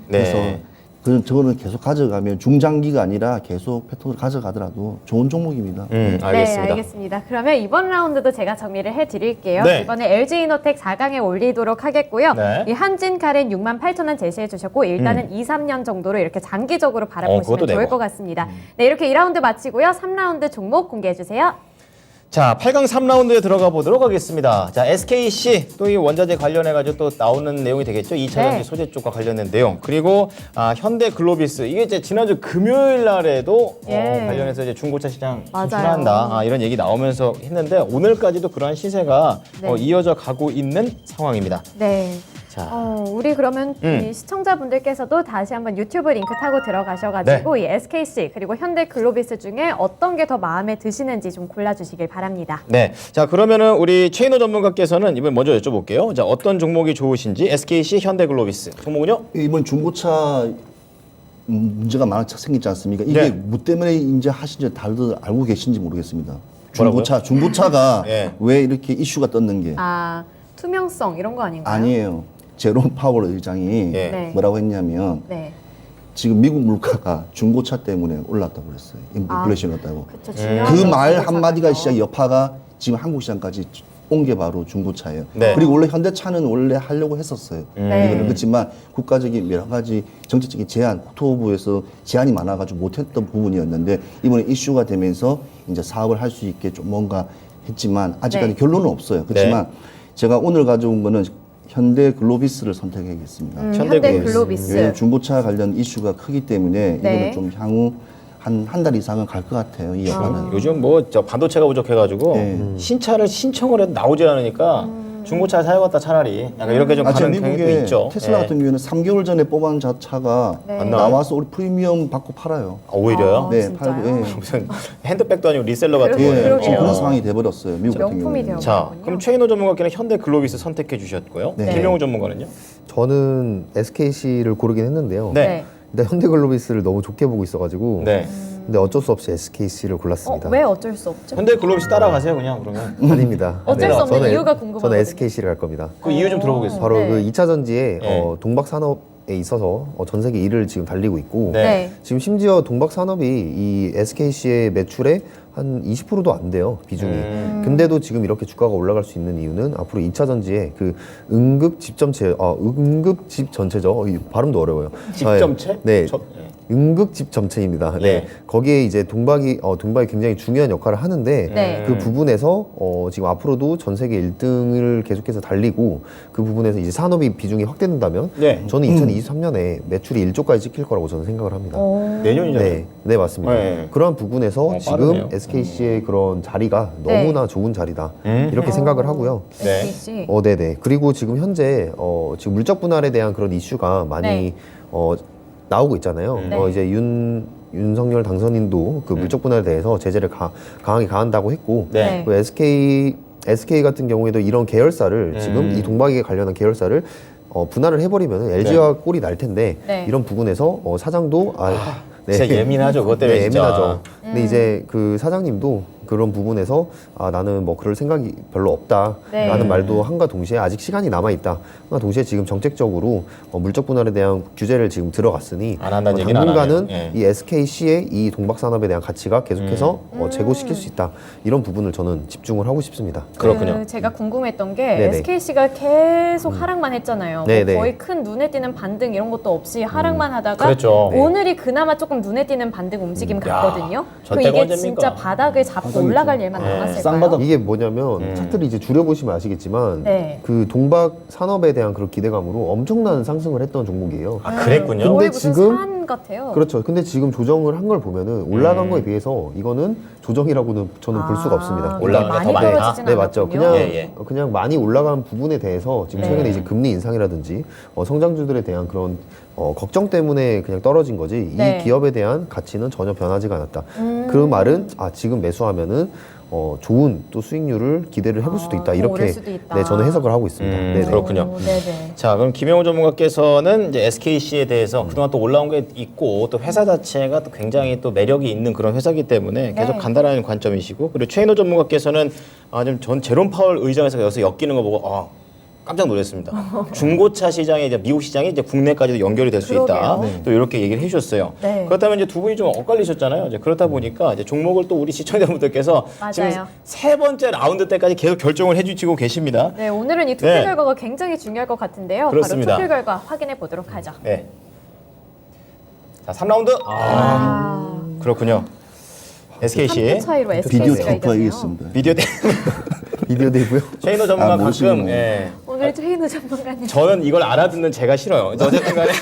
그래서 저거는 계속 가져가면 중장기가 아니라 계속 패턴을 가져가더라도 좋은 종목입니다. 알겠습니다. 네, 알겠습니다. 그러면 이번 라운드도 제가 정리를 해드릴게요. 네. 이번에 LG 이노텍 4강에 올리도록 하겠고요. 네. 이 한진칼은 68,000원 제시해 주셨고 일단은 2, 3년 정도로 이렇게 장기적으로 바라보시면 그것도 좋을 되고. 것 같습니다. 네, 이렇게 2라운드 마치고요. 3라운드 종목 공개해 주세요. 자, 8강 3라운드에 들어가 보도록 하겠습니다. 자, SKC 또 이 원자재 관련해 가지고 또 나오는 내용이 되겠죠. 2차 전지 네. 소재 쪽과 관련된 내용. 그리고 현대 글로비스 이게 이제 지난주 금요일 날에도 예. 관련해서 이제 중고차 시장 맞아요. 진출한다. 이런 얘기 나오면서 했는데 오늘까지도 그러한 시세가 네. 이어져 가고 있는 상황입니다. 네. 자. 우리 그러면 이 시청자분들께서도 다시 한번 유튜브 링크 타고 들어가셔가지고 이 SKC 그리고 현대 글로비스 중에 어떤 게 더 마음에 드시는지 좀 골라주시길 바랍니다. 네. 자, 그러면은 우리 최인호 전문가께서는 이번 먼저 여쭤볼게요. 자, 어떤 종목이 좋으신지 SKC, 현대 글로비스. 종목은요? 이번 중고차 문제가 많이 생기지 않습니까? 이게 네. 뭐 때문에 이제 하신지 다들 알고 계신지 모르겠습니다. 뭐라고요? 중고차가 예. 왜 이렇게 이슈가 떴는 게 투명성 이런 거 아닌가요? 아니에요. 제롬 파월 의장이 예. 네. 뭐라고 했냐면 네. 지금 미국 물가가 중고차 때문에 올랐다고 그랬어요. 아. 인플레이션이었다고. 그쵸, 중요한 그 건 말 중고차거든요. 한마디가 시작 여파가 지금 한국 시장까지 온 게 바로 중고차예요. 네. 그리고 원래 현대차는 원래 하려고 했었어요. 네. 이거는 그렇지만 국가적인 여러 가지 정책적인 제한, 국토부에서 제한이 많아가지고 못했던 부분이었는데 이번에 이슈가 되면서 이제 사업을 할 수 있게 좀 뭔가 했지만 아직까지 네. 결론은 없어요. 그렇지만 제가 오늘 가져온 거는 현대 글로비스를 선택하겠습니다. 현대 글로비스. 왜냐면 중고차 관련 이슈가 크기 때문에 네. 이거는 좀 향후 한 달 이상은 갈 것 같아요. 이 여파는. 요즘 뭐 저 반도체가 부족해가지고 네. 신차를 신청을 해도 나오지 않으니까 중고차 사야겠다 차라리 약간 이렇게 좀 지금 가는 경우도 미국에 있죠. 테슬라 예. 같은 경우에는 3개월 전에 뽑은 차가 네. 안 나와요? 나와서 우리 프리미엄 받고 팔아요. 오히려요? 네, 진짜요? 팔고. 예. 무슨 핸드백도 아니고 리셀러 같은 그러게요. 거예요. 예, 지금 그러게요. 그런 상황이 돼버렸어요. 미국 같은 명품이 경우에는. 되어 자, 그렇군요. 그럼 최인호 전문가께는 현대 글로비스 선택해 주셨고요. 네. 김영우 전문가는요? 저는 SKC를 고르긴 했는데요. 네. 네. 근데 현대글로비스를 너무 좋게 보고 있어가지고 네. 근데 어쩔 수 없이 SKC를 골랐습니다. 왜 어쩔 수 없죠? 현대글로비스 따라가세요 그냥 그러면. 아닙니다. 어쩔 수 없는 저는- 이유가 궁금하거든요. 저는 SKC를 갈 겁니다. 그 이유 좀 들어보겠습니다. 바로 네. 그 2차 전지에 네. 동박 산업에 있어서 전 세계 1위를 지금 달리고 있고 네. 네. 지금 심지어 동박 산업이 이 SKC의 매출의 한 20%도 안 돼요 비중이. 근데도 지금 이렇게 주가가 올라갈 수 있는 이유는 앞으로 2차 전지에 그 응급 집 전체죠. 이 발음도 어려워요. 집점체? 네. 네. 응급집 점체입니다. 예. 네. 거기에 이제 동박이 굉장히 중요한 역할을 하는데 네. 그 부분에서 지금 앞으로도 전 세계 1등을 계속해서 달리고 그 부분에서 이제 산업이 비중이 확대된다면 네. 저는 2023년에 매출이 1조까지 찍힐 거라고 저는 생각을 합니다. 내년이잖아요. 네, 네 맞습니다. 네. 그러한 부분에서 지금 빠르네요. SKC의 그런 자리가 네. 너무나 좋은 자리다 이렇게 생각을 하고요. 네. SKC. 네네. 그리고 지금 현재 지금 물적 분할에 대한 그런 이슈가 많이 네. 나오고 있잖아요. 네. 이제 윤석열 당선인도 그 물적 분할에 대해서 제재를 강하게 가한다고 했고, 네. 그 SK 같은 경우에도 이런 계열사를 지금 이 동박에 관련한 계열사를 분할을 해버리면 LG와 꼴이 날 텐데 네. 이런 부분에서 사장도 진짜 예민하죠. 그것 때문에 네, 진짜. 예민하죠. 근데 이제 그 사장님도 그런 부분에서 나는 뭐 그럴 생각이 별로 없다 네. 라는 말도 한과 동시에 아직 시간이 남아있다 한과 동시에 지금 정책적으로 물적 분할에 대한 규제를 지금 들어갔으니 안 한다는 얘기는 안 당분간은 하네요. 예. 이 SKC의 이 동박산업에 대한 가치가 계속해서 제고시킬 수 있다 이런 부분을 저는 집중을 하고 싶습니다. 그렇군요. 그 제가 궁금했던 게 네네. SKC가 계속 하락만 했잖아요. 네네. 뭐 거의 큰 눈에 띄는 반등 이런 것도 없이 하락만 하다가 그랬죠. 오늘이 그나마 조금 눈에 띄는 반등 움직임 같거든요. 저 그 때가 이게 언제입니까? 진짜 바닥을 잡고 올라갈 일만 남았을까요? 쌍바닥. 이게 뭐냐면 차트를 이제 줄여보시면 아시겠지만 네. 그 동박 산업에 대한 그런 기대감으로 엄청난 상승을 했던 종목이에요. 아 그랬군요. 근데 거의 무슨 지금- 산 같아요. 그렇죠. 근데 지금 조정을 한 걸 보면은 올라간 거에 비해서 이거는 조정이라고는 저는 볼 수가 없습니다. 올라간 게 많이 더 많다? 떨어지진 네 맞죠. 않았군요. 그냥 예, 예. 그냥 많이 올라간 부분에 대해서 지금 최근에 네. 이제 금리 인상이라든지 성장주들에 대한 그런 걱정 때문에 그냥 떨어진 거지 네. 이 기업에 대한 가치는 전혀 변하지가 않았다. 그 말은 지금 매수하면은 좋은 또 수익률을 기대를 해볼 수도 있다. 더 이렇게 오를 수도 있다. 네 저는 해석을 하고 있습니다. 네네. 그렇군요. 오, 네네. 자, 그럼 김영호 전문가께서는 이제 SKC에 대해서 그동안 또 올라온 게 있고 또 회사 자체가 또 굉장히 또 매력이 있는 그런 회사이기 때문에 계속 네. 간다라는 관점이시고 그리고 최인호 전문가께서는 좀 전 제롬 파월 의장에서 여기서 엮이는 거 보고 깜짝 놀랐습니다. 중고차 시장에 이제 미국 시장이 이제 국내까지도 연결이 될 수 있다. 그러게요. 네. 또 이렇게 얘기를 해주셨어요. 네. 그렇다면 이제 두 분이 좀 엇갈리셨잖아요. 이제 그렇다 보니까 이제 종목을 또 우리 시청자분들께서 지금 맞아요. 세 번째 라운드 때까지 계속 결정을 해주시고 계십니다. 네, 오늘은 이 투표 네. 결과가 굉장히 중요할 것 같은데요. 그렇습니다. 바로 투표 결과 확인해 보도록 하죠. 네. 자, 3라운드. 그렇군요. SKC 3표 차이로 비디오 SKC가 투표가 이겼네요. 이겼습니다. 비디오 때 비디오 데이고요. 최인호 전문가 모르시는 가끔 오늘 최인우 전문가님. 저는 이걸 알아듣는 제가 싫어요. 어쨌든 간에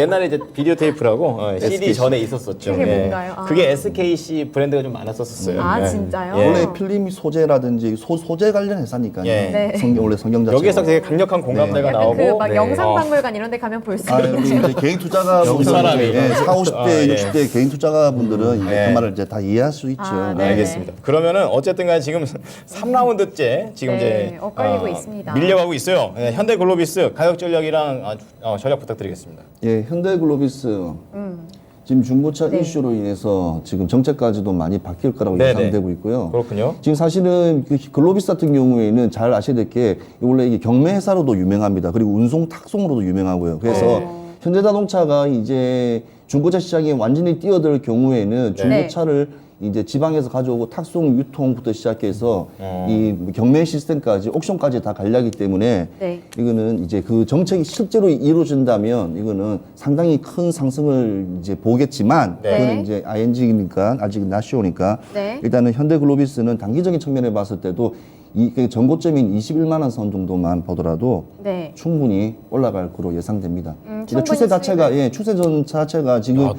옛날에 이제 비디오 테이프라고 CD SKC. 전에 있었었죠. 그게 뭔가요? 아. 그게 SKC 브랜드가 좀 많았었어요. 아, 예. 진짜요? 예. 원래 필름 소재라든지 소재 관련 회사니까요. 예. 네. 원래 성경 자체가. 여기에서 되게 강력한 공감대가 약간 나오고 그 막 네. 영상박물관 이런 데 가면 볼 수 있는. 우리 이제 개인 투자가 여기 사람이. 40, 50대, 예. 60대 개인 투자가분들은 이제 예. 그 말을 이제 다 이해할 수 있죠. 아, 네. 알겠습니다. 그러면은 어쨌든 간에 지금 3라운드째 지금 네, 이제 엇갈리고 있습니다. 밀려가고 있어요. 현대글로비스 가격 전략이랑 전략 부탁드리겠습니다. 예, 현대글로비스 지금 중고차 네. 이슈로 인해서 지금 정책까지도 많이 바뀔 거라고 네네. 예상되고 있고요. 그렇군요. 지금 사실은 그 글로비스 같은 경우에는 잘 아셔야 될 게 원래 이게 경매 회사로도 유명합니다. 그리고 운송 탁송으로도 유명하고요. 그래서 현대자동차가 이제 중고차 시장에 완전히 뛰어들 경우에는 중고차를 이제 지방에서 가져오고 탁송 유통부터 시작해서 이 경매 시스템까지 옥션까지 다 관리하기 때문에 네. 이거는 이제 그 정책이 실제로 이루어진다면 이거는 상당히 큰 상승을 이제 보겠지만 네. 그거는 이제 ING니까 아직 나시오니까 네. 일단은 현대글로비스는 단기적인 측면에 봤을 때도 이 전고점인 21만 원 선 정도만 보더라도 네. 충분히 올라갈 거로 예상됩니다. 충분히 추세 자체가 추세 전 자체가 지금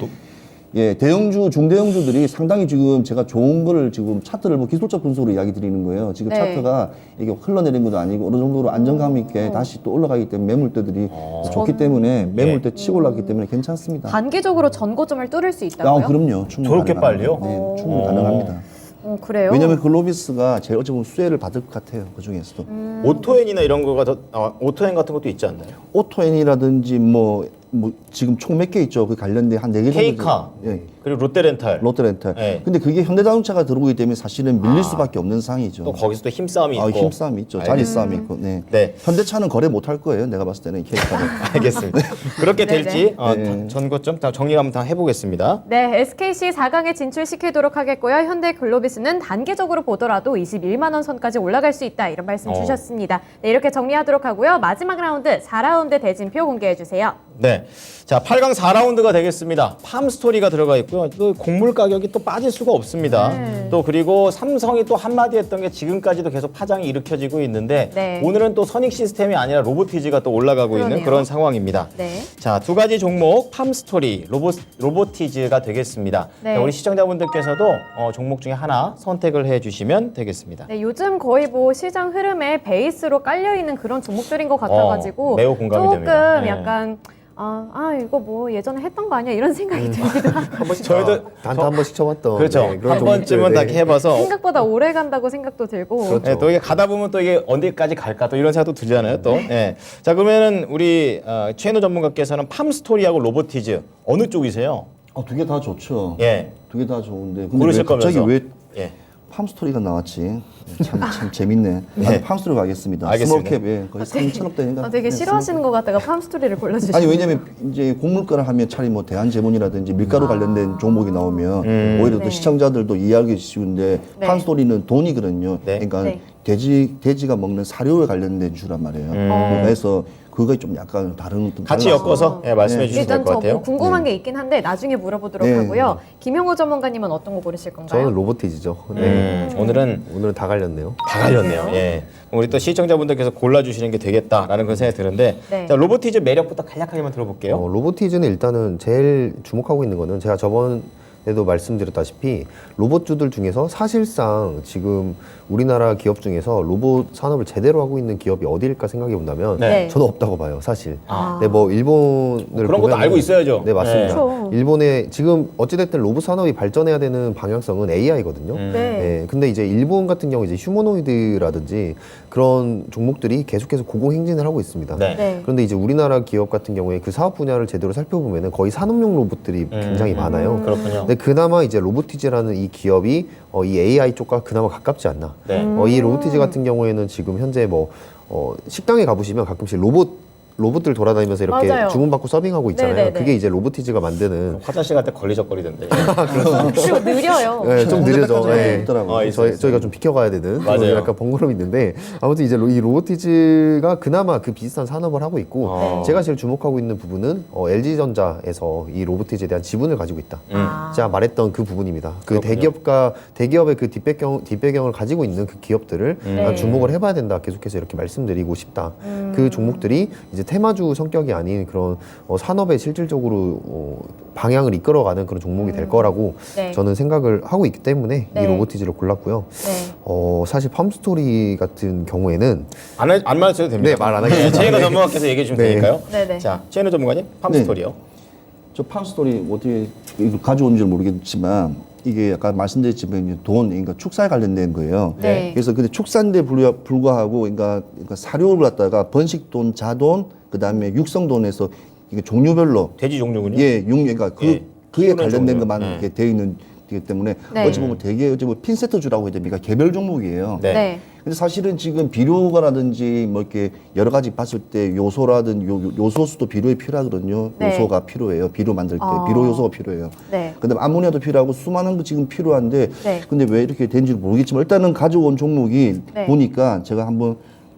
대형주 중대형주들이 상당히 지금 제가 좋은 거를 지금 차트를 뭐 기술적 분석으로 이야기 드리는 거예요. 지금 네. 차트가 이게 흘러내린 것도 아니고 어느 정도로 안정감 있게 다시 또 올라가기 때문에 매물대들이 좋기 때문에 매물대 치고 올랐기 때문에 괜찮습니다. 단기적으로 전고점을 뚫을 수 있다고요? 그럼요. 충분히 저렇게 가능합니다. 빨리요? 네, 충분히 가능합니다. 그래요? 왜냐하면 글로비스가 제일 어찌 보면 수혜를 받을 것 같아요. 그 중에서도. 오토엔이나 이런 거가 더 오토엔 같은 것도 있지 않나요? 오토엔이라든지 뭐 뭐 지금 총 몇 개 있죠. 그 관련된 한 4개 정도. K카 예. 그리고 롯데렌탈 롯데렌탈. 네. 근데 그게 현대자동차가 들어오기 때문에 사실은 밀릴 수밖에 없는 상황이죠. 또 거기서 또 힘싸움이 있고 힘싸움이 있죠. 자리 싸움이 있고. 네. 네. 현대차는 거래 못 할 거예요. 내가 봤을 때는 K카는. 알겠습니다. 그렇게 네네. 될지 네. 전것 좀 정리를 한번 다 해보겠습니다. 네, SKC 4강에 진출시키도록 하겠고요. 현대글로비스는 단계적으로 보더라도 21만 원 선까지 올라갈 수 있다. 이런 말씀 주셨습니다. 네, 이렇게 정리하도록 하고요. 마지막 라운드 4라운드 대진표 공개해 주세요. 네. 자, 8강 4라운드가 되겠습니다. 팜스토리가 들어가 있고요. 또 곡물 가격이 또 빠질 수가 없습니다. 네. 또 그리고 삼성이 또 한마디 했던 게 지금까지도 계속 파장이 일으켜지고 있는데 네. 오늘은 또 선익 시스템이 아니라 로보티즈가 또 올라가고 있는 그러네요. 그런 상황입니다. 네. 자, 두 가지 종목 팜스토리, 로보티즈가 되겠습니다. 네. 자, 우리 시청자분들께서도 종목 중에 하나 선택을 해 주시면 되겠습니다. 네, 요즘 거의 뭐 시장 흐름에 베이스로 깔려 있는 그런 종목들인 것 같아가지고 매우 공감이 조금 됩니다. 네. 약간 이거 뭐 예전에 했던 거 아니야 이런 생각이 듭니다. 한 번씩 저희도 단타 한 번씩 쳐봤던 그렇죠. 네, 그런 한 번쯤은 다 종목들, 네. 해봐서 생각보다 오래 간다고 생각도 들고. 그렇죠. 네, 또 이게 가다 보면 또 이게 어디까지 갈까 또 이런 생각도 들잖아요. 또. 네. 자, 그러면은 우리 최인호 전문가께서는 팜스토리하고 로보티즈 어느 쪽이세요? 두 개 다 좋죠. 예. 두 개 다 좋은데 근데 고르실 왜 갑자기 거면서. 왜 예. 팜스토리가 나왔지? 참 재밌네. 네. 팜스토리 가겠습니다. 알겠습니다. 스몰캡에 거의 3천억 대니까. 되게 싫어하시는 것 같다가 팜스토리를 골라주시고. 아니 왜냐면 이제 곡물가를 하면 차라리 뭐 대한제본이라든지 밀가루 관련된 종목이 나오면 오히려 네. 또 시청자들도 이해하기 쉬운데 네. 팜스토리는 돈이거든요. 네. 그러니까 네. 돼지가 먹는 사료에 관련된 주란 말이에요. 그래서 그거 좀 약간 다른 어떤 같이 달라서. 엮어서 예, 말씀해 주시면 될 일단 것 저 같아요. 뭐 궁금한 게 있긴 한데 나중에 물어보도록 네. 하고요. 김형호 전문가님은 어떤 거 고르실 건가요? 저는 로보티즈죠. 네. 오늘은 오늘은 다 갈렸네요. 다 갈렸네요. 예. 우리 또 시청자분들께서 골라주시는 게 되겠다라는 그런 생각이 드는데 네. 자, 로보티즈 매력부터 간략하게만 들어볼게요. 로보티즈는 일단은 제일 주목하고 있는 거는 제가 저번에도 말씀드렸다시피 로봇주들 중에서 사실상 지금 우리나라 기업 중에서 로봇 산업을 제대로 하고 있는 기업이 어디일까 생각해 본다면 네. 저는 없다고 봐요, 사실. 아. 네, 뭐 일본을 그런 것도 보면은- 알고 있어야죠. 네, 맞습니다. 그렇죠. 일본의 지금 어찌됐든 로봇 산업이 발전해야 되는 방향성은 AI거든요. 네. 네, 근데 이제 일본 같은 경우 이제 휴머노이드라든지 그런 종목들이 계속해서 고공행진을 하고 있습니다. 네. 네. 그런데 이제 우리나라 기업 같은 경우에 그 사업 분야를 제대로 살펴보면은 거의 산업용 로봇들이 굉장히 많아요. 그렇군요. 근데 그나마 이제 로보티즈라는 이 기업이 이 AI 쪽과 그나마 가깝지 않나. 네. 이 로보티즈 같은 경우에는 지금 현재 뭐 식당에 가보시면 가끔씩 로봇들 돌아다니면서 이렇게 맞아요. 주문받고 서빙하고 있잖아요. 네네네. 그게 이제 로보티즈가 만드는 화장실 갈 때 걸리적거리던데. 그리고 느려요. 네, 좀 느려져. 네. 있더라고요. 저희가 좀 비켜가야 되는 맞아요. 그런 약간 번거로움이 있는데 아무튼 이제 이 로보티즈가 그나마 그 비슷한 산업을 하고 있고 네. 제가 제일 주목하고 있는 부분은 LG전자에서 이 로보티즈에 대한 지분을 가지고 있다. 아. 제가 말했던 그 부분입니다. 그 그렇군요. 대기업의 그 뒷배경을 가지고 있는 그 기업들을 네. 주목을 해봐야 된다. 계속해서 이렇게 말씀드리고 싶다. 그 종목들이 이제 테마주 성격이 아닌 그런 산업에 실질적으로 방향을 이끌어가는 그런 종목이 될 거라고 네. 저는 생각을 하고 있기 때문에 네. 이 로보티즈를 골랐고요. 네. 사실 팜스토리 같은 경우에는 안 말해도 됩니다. 네, 말안 하겠습니다. 최인호 전문가께서 얘기해 주시면 네. 되니까요. 네네. 자, 최인호 전문가님, 팜스토리요. 저 팜스토리 어떻게 이거 가져온 줄 모르겠지만 이게 약간 말씀드렸지만 돈, 그러니까 축사에 관련된 거예요. 네. 그래서 근데 축사인데 불구하고 그러니까 사료를 갖다가 번식돈, 자돈, 그다음에 육성돈에서 이게 종류별로 돼지 종류군요. 예, 그러니까 예. 그에 키우는 관련된 종류. 것만 네. 이렇게 되어 있는 거기 때문에 네. 어찌 보면 되게 핀세트주라고 해야 됩니까? 개별 종목이에요. 네. 네. 근데 사실은 지금 비료가라든지 뭐 이렇게 여러 가지 봤을 때 요소라든 요소수도 비료에 필요하거든요. 네. 요소가 필요해요. 비료 만들 때 비료 요소가 필요해요. 네. 그다음에 암모니아도 필요하고 수많은 거 지금 필요한데 네. 근데 왜 이렇게 된지 모르겠지만 일단은 가져온 종목이 네. 보니까 제가 한번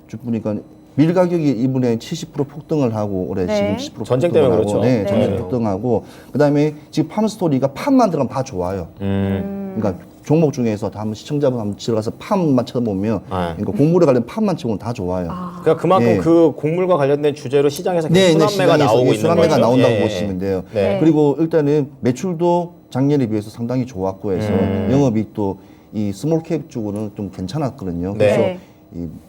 쭉 보니까 밀 가격이 이번에 70% 폭등을 하고 올해 네. 지금 10% 전쟁 폭등을 때문에 하고, 그렇죠. 네, 네. 전쟁 폭등하고 그다음에 지금 팜스토리가 팜만 들어가면 다 좋아요. 그러니까 종목 중에서 다 한번 시청자분 한번 들어가서 팜만 쳐다보면 그러니까 곡물에 관련 팜만 치고는 다 좋아요. 그러니까 그만큼 예. 그 곡물과 관련된 주제로 시장에서 네, 순환매가 시장에서 나오고 예, 있는 순환매가 거죠. 나온다고 예. 보시면 돼요. 네. 그리고 일단은 매출도 작년에 비해서 상당히 좋았고 해서 영업이익도 이 스몰캡 쪽으로는 좀 괜찮았거든요. 네. 그래서 네.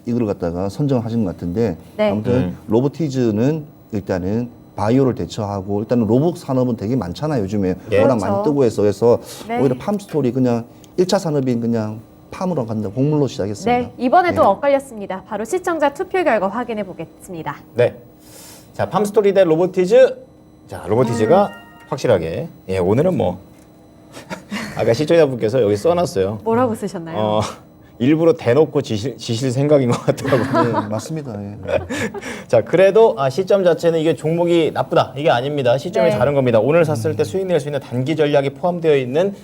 이걸 갖다가 선정하신 것 같은데 네. 아무튼 로보티즈는 일단은 바이오를 대처하고 일단은 로봇 산업은 되게 많잖아요. 요즘에 예. 워낙 그렇죠. 많이 뜨고 해서 네. 오히려 팜스토리 그냥 1차 산업인 그냥 팜으로 간다. 곡물로 시작했습니다. 네. 이번에도 네. 엇갈렸습니다. 바로 시청자 투표 결과 확인해 보겠습니다. 네. 자, 팜스토리 대 로보티즈. 자, 로보티즈가 확실하게. 예, 오늘은 뭐 아까 시청자분께서 여기 써놨어요. 뭐라고 쓰셨나요? 일부러 대놓고 지실 생각인 것 같더라고요. 네, 맞습니다. 예. 자, 그래도 시점 자체는 이게 종목이 나쁘다 이게 아닙니다. 시점이 네. 다른 겁니다. 오늘 샀을 때 수익 낼 수 있는 단기 전략이 포함되어 있는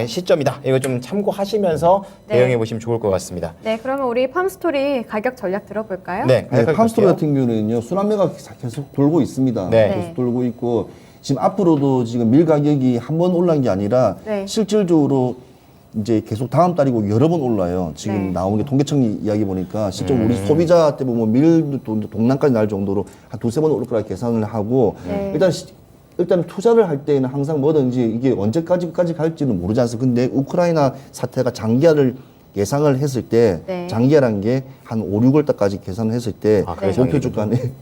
시점이다. 이거 좀 참고하시면서 네. 대응해 보시면 좋을 것 같습니다. 네, 그러면 우리 팜스토리 가격 전략 들어볼까요? 네, 네, 팜스토리 같은 경우는요, 순환매가 계속 돌고 있습니다. 네. 계속 돌고 있고, 지금 앞으로도 지금 밀 가격이 한 번 올라간 게 아니라, 네. 실질적으로 이제 계속 다음 달이고 여러 번 올라요. 지금 네. 나온 게 통계청 이야기 보니까, 실제 우리 소비자 때 보면 밀도 동남까지 날 정도로 한 두세 번 오를 거라 계산을 하고, 네. 일단 투자를 할 때는 항상 뭐든지 이게 언제까지까지 갈지는 모르지 않습니까? 근데 우크라이나 사태가 장기화를 예상을 했을 때 네. 장기화란 게 한 5, 6월 달까지 계산을 했을 때 아, 그래서 목표 장기화군요. 주가는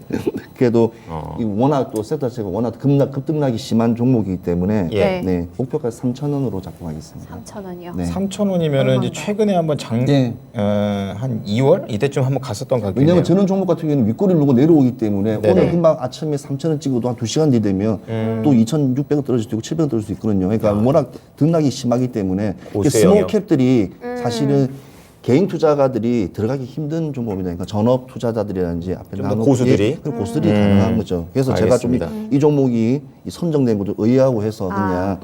그래도 이 워낙 또 섹터 자체가 워낙 급등락이 심한 종목이기 때문에 예. 네, 목표가지 3,000원으로 잡고 가겠습니다. 3,000원이요. 네. 3,000원이면은 이제 최근에 한번 네. 한 2월 이때쯤 한번 갔었던 가격이네요. 왜냐면 저는 종목 같은 경우는 윗꼬리를 누고 내려오기 때문에 네네. 오늘 금방 아침에 3,000원 찍어도 한 2시간 뒤 되면 또 2,600원 떨어질 수도 있고 700원 떨어질 수 있거든요. 그러니까 워낙 등락이 심하기 때문에 고수의 스몰 영역. 캡들이 사실은 개인 투자가들이 들어가기 힘든 종목입니다. 그러니까 전업 투자자들이라든지 앞에 좀더 나온 고수들이? 그런 고수들이 가능한 거죠. 그래서 알겠습니다. 제가 좀 이 종목이 이 선정된 것도 의아하고 해서 그냥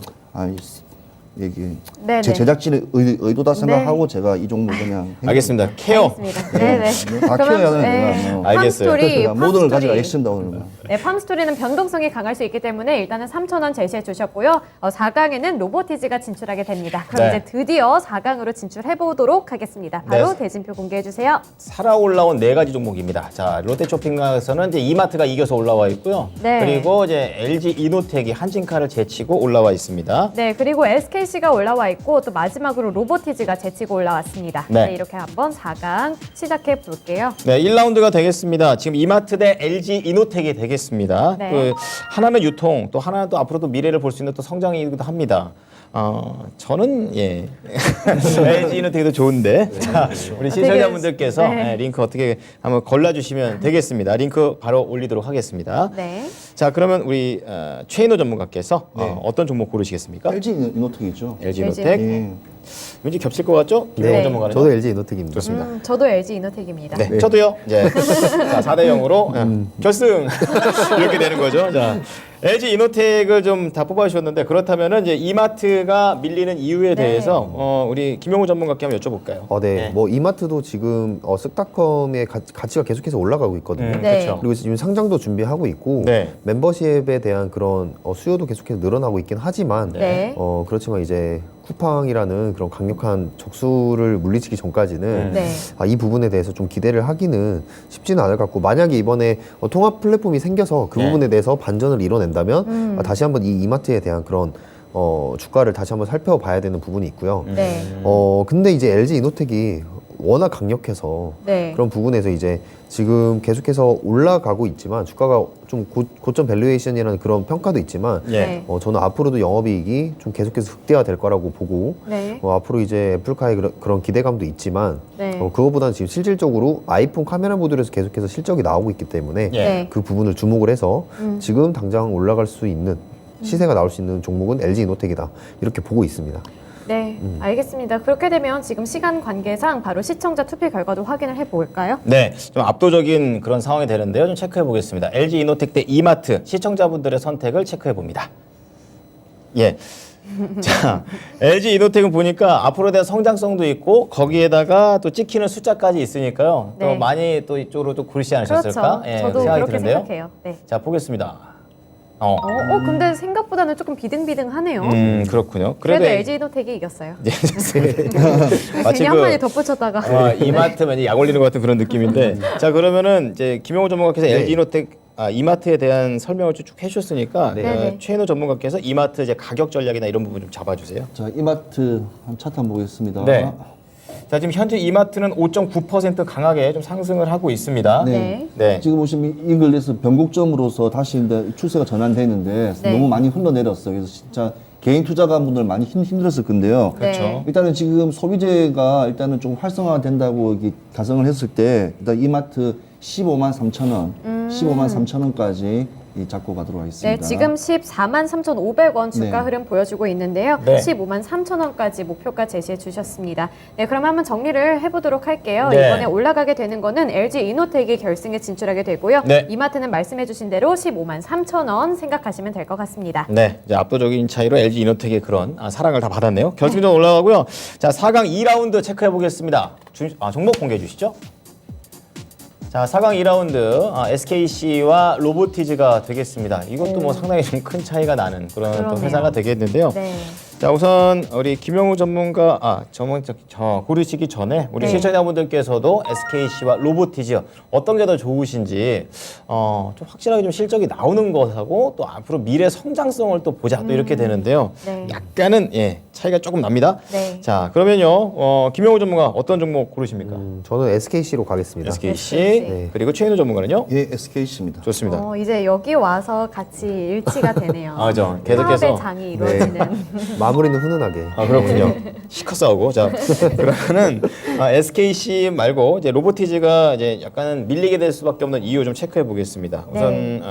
이게 네네. 제 제작진의 의도다 생각하고 제가 이 종목 그냥 알겠습니다. 케어. 알겠습니다. 네네. 다 키워야 하는 거야. 뭐. 알겠어요. 팜스토리, 제가 모든을 가져가 팜스토리. 액션다 오늘. 네, 팜스토리는 변동성이 강할 수 있기 때문에 일단은 3,000원 제시해 주셨고요. 4강에는 로보티즈가 진출하게 됩니다. 그럼 네. 이제 드디어 4강으로 진출해 보도록 하겠습니다. 바로 네. 대진표 공개해 주세요. 살아 올라온 4가지 종목입니다. 자, 롯데쇼핑몰에서는 이제 이마트가 이겨서 올라와 있고요. 네. 그리고 이제 LG 이노텍이 한진카를 제치고 올라와 있습니다. 네, 그리고 SKC가 올라와 있고 또 마지막으로 로보티즈가 제치고 올라왔습니다. 네. 네, 이렇게 한번 4강 시작해 볼게요. 네, 1라운드가 되겠습니다. 지금 이마트 대 LG 이노텍이 되겠습니다. 네. 그 하나는 유통, 또 하나는 또 앞으로도 미래를 볼 수 있는 또 성장이기도 합니다. 저는 LG 이노텍도 좋은데 자, 우리 시청자분들께서 네. 링크 어떻게 한번 골라주시면 되겠습니다. 링크 바로 올리도록 하겠습니다. 네. 자, 그러면 우리 최인호 전문가께서 네. 어떤 종목 고르시겠습니까? LG 이노텍이죠. LG LG 이노텍. 예. 왠지 겹칠 것 같죠? 김영호 네. 전문가는 저도 LG 이노텍입니다. 좋습니다. 저도 LG 이노텍입니다. 네, 저도요. 자, 4대 0으로 결승 이렇게 되는 거죠. 자, LG 이노텍을 좀 다 뽑아주셨는데 그렇다면은 이제 이마트가 밀리는 이유에 네. 대해서 우리 김용우 전문가께 한번 여쭤볼까요? 네. 뭐 이마트도 지금 쓱닷컴의 가치가 계속해서 올라가고 있거든요. 네. 그렇죠. 그리고 지금 상장도 준비하고 있고 네. 멤버십에 대한 그런 수요도 계속해서 늘어나고 있긴 하지만 네. 그렇지만 이제 쿠팡이라는 그런 강력한 적수를 물리치기 전까지는 네. 이 부분에 대해서 좀 기대를 하기는 쉽지는 않을 것 같고 만약에 이번에 통합 플랫폼이 생겨서 그 네. 부분에 대해서 반전을 이뤄낸다면 다시 한번 이 이마트에 대한 그런 주가를 다시 한번 살펴봐야 되는 부분이 있고요. 네. 근데 이제 LG 이노텍이 워낙 강력해서 네. 그런 부분에서 이제 지금 계속해서 올라가고 있지만 주가가 좀 고점 밸류에이션이라는 그런 평가도 있지만 예. 저는 앞으로도 영업이익이 좀 계속해서 극대화될 거라고 보고 네. 앞으로 이제 애플카의 그런 기대감도 있지만 네. 그거보다는 지금 실질적으로 아이폰 카메라 모듈에서 계속해서 실적이 나오고 있기 때문에 예. 네. 그 부분을 주목을 해서 지금 당장 올라갈 수 있는 시세가 나올 수 있는 종목은 LG 이노텍이다 이렇게 보고 있습니다. 네, 알겠습니다. 그렇게 되면 지금 시간 관계상 바로 시청자 투표 결과도 확인을 해볼까요? 네, 좀 압도적인 그런 상황이 되는데요. 좀 체크해 보겠습니다. LG 이노텍 대 이마트 시청자분들의 선택을 체크해 봅니다. 예. 자, LG 이노텍은 보니까 앞으로 대한 성장성도 있고 거기에다가 또 찍히는 숫자까지 있으니까요. 네. 또 많이 또 이쪽으로 또 고르시지 않으셨을까? 그렇죠. 예, 저도 생각이 그렇게 드는데요. 생각해요. 네. 자, 보겠습니다. 근데 생각보다는 조금 비등비등하네요. 그렇군요. 그래도 LG 이노텍이 이겼어요. 마치 괜히 한마디 덧붙였다가. 이마트면 약 올리는 것 같은 그런 느낌인데. 자, 그러면은 이제 김용호 전문가께서 네. LG 이노텍 이마트에 대한 설명을 쭉 해주셨으니까 네. 최인호 전문가께서 이마트 이제 가격 전략이나 이런 부분 좀 잡아주세요. 자, 이마트 한 차트 한번 보겠습니다. 네. 자, 지금 현재 이마트는 5.9% 강하게 좀 상승을 하고 있습니다. 네. 네. 지금 보시면 이글에서 변곡점으로서 다시 이제 추세가 전환되는데 네. 너무 많이 흘러내렸어요. 그래서 진짜 개인 투자가분들 많이 힘들었을 건데요. 그렇죠. 네. 일단은 지금 소비재가 일단은 좀 활성화된다고 이렇게 가정을 했을 때 일단 이마트 15만 3천 원, 15만 3천 원까지 잡고 가도록 하겠습니다. 네, 지금 143,500원 주가 네. 흐름 보여주고 있는데요. 네. 153,000원까지 목표가 제시해 주셨습니다. 네, 그럼 한번 정리를 해보도록 할게요. 네. 이번에 올라가게 되는 거는 LG 이노텍이 결승에 진출하게 되고요. 네. 이마트는 말씀해주신 대로 153,000원 생각하시면 될 것 같습니다. 네, 이제 압도적인 차이로 LG 이노텍의 그런 사랑을 다 받았네요. 결승전 올라가고요. 자, 4강 2라운드 체크해 보겠습니다. 종목 공개해 주시죠. 자, 4강 2라운드 SKC와 로보티즈가 되겠습니다. 이것도 뭐 상당히 좀 큰 차이가 나는 그런 또 그러네요. 회사가 되겠는데요. 네. 자, 우선 우리 김영우 전문가 고르시기 전에 우리 네. 시청자분들께서도 SKC와 로보티즈 어떤 게 더 좋으신지 좀 확실하게 좀 실적이 나오는 것하고 또 앞으로 미래 성장성을 또 보자 또 이렇게 되는데요. 네. 약간은 차이가 조금 납니다. 네. 자, 그러면요 김영우 전문가 어떤 종목 고르십니까? 저는 SKC로 가겠습니다. SKC 네. 그리고 최인우 전문가는요? 예, SKC입니다. 좋습니다. 이제 여기 와서 같이 일치가 되네요. 저 계속해서 사업의 장이 이루어지는. 마무리는 훈훈하게. 그렇군요. 시커 싸우고 자 그러면은 SKC 말고 이제 로보티즈가 이제 약간은 밀리게 될 수밖에 없는 이유 좀 체크해 보겠습니다. 우선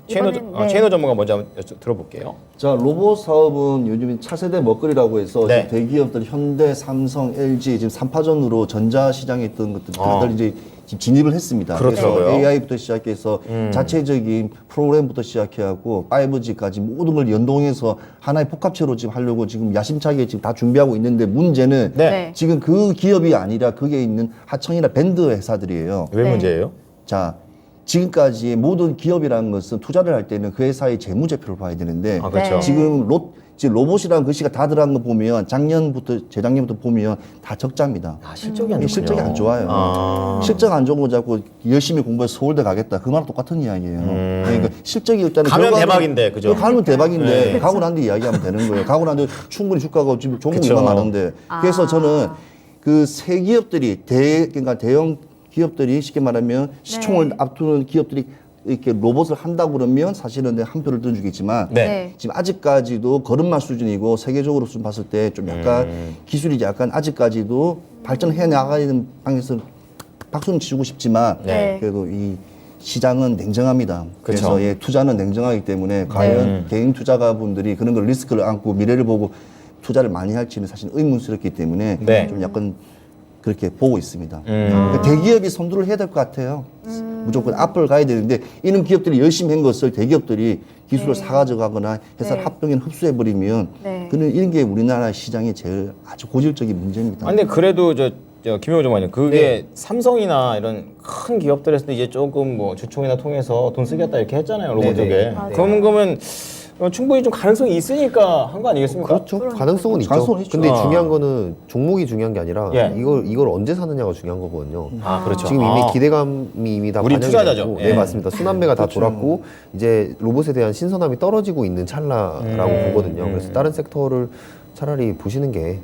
이거는, 최인호 전문가 먼저 한번 들어볼게요. 자, 로봇 사업은 요즘 차세대 먹거리라고 해서 네. 지금 대기업들 현대, 삼성, LG 지금 3파전으로 전자 시장에 있던 것들 다들 이제 지금 진입을 했습니다. 그렇더라고요. 그래서 AI부터 시작해서 자체적인 프로그램부터 시작해갖고 5G까지 모든 걸 연동해서 하나의 복합체로 지금 하려고 지금 야심차게 지금 다 준비하고 있는데 문제는 네. 지금 그 기업이 아니라 거기에 있는 하청이나 밴드 회사들이에요. 왜 네. 문제예요? 자, 지금까지 모든 기업이라는 것은 투자를 할 때는 그 회사의 재무제표를 봐야 되는데 그렇죠. 네. 지금 로봇이라는 글씨가 다 들어간 거 보면 작년부터 재작년부터 보면 다 적자입니다. 실적이 안 좋군요. 실적이 안 좋아요. 실적 안 좋은 거 자꾸 열심히 공부해서 서울대 가겠다. 그 말랑 똑같은 이야기예요. 그러니까 실적이 일단은 가면 결과는- 대박인데, 그죠? 가면 대박인데 네. 가고 난 뒤 이야기하면 되는 거예요. 가고 난 뒤 충분히 주가가 지금 종목이 그쵸. 많은데 그래서 저는 그 새 기업들이 그러니까 대형 기업들이 쉽게 말하면 시총을 앞두는 기업들이 이렇게 로봇을 한다고 그러면 사실은 내가 한 표를 던지겠지만 네. 지금 아직까지도 걸음마 수준이고 세계적으로 좀 봤을 때 좀 약간 기술이 약간 아직까지도 발전해 나가는 방에서 박수는 치고 싶지만 네. 그래도 이 시장은 냉정합니다. 그쵸. 그래서 투자는 냉정하기 때문에 과연 개인 투자가분들이 그런 걸 리스크를 안고 미래를 보고 투자를 많이 할지는 사실 의문스럽기 때문에 네. 좀 약간 그렇게 보고 있습니다. 그러니까 대기업이 선두를 해야 될 것 같아요. 무조건 앞을 가야 되는데 이런 기업들이 열심히 한 것을 대기업들이 기술을 사가져가거나 회사를 네. 합병해 흡수해버리면 네. 그는 이런 게 우리나라 시장의 제일 아주 고질적인 문제입니다. 근데 그래도 저 김영우 전문가님 그게 삼성이나 이런 큰 기업들에서도 이제 조금 뭐 주총이나 통해서 돈 쓰겠다 이렇게 했잖아요 로봇 쪽에. 맞아요. 그러면 충분히 좀 가능성이 있으니까 한 거 아니겠습니까? 그렇죠. 가능성은 있죠. 가능성은 있죠. 근데 중요한 거는 종목이 중요한 게 아니라 예. 이걸 언제 사느냐가 중요한 거거든요. 그렇죠. 지금 이미 기대감이 이미 다 우리 반영이 투자자죠. 됐고, 예. 네 맞습니다. 순환매가 다 돌았고 이제 로봇에 대한 신선함이 떨어지고 있는 찰나라고 보거든요. 그래서 다른 섹터를 차라리 보시는 게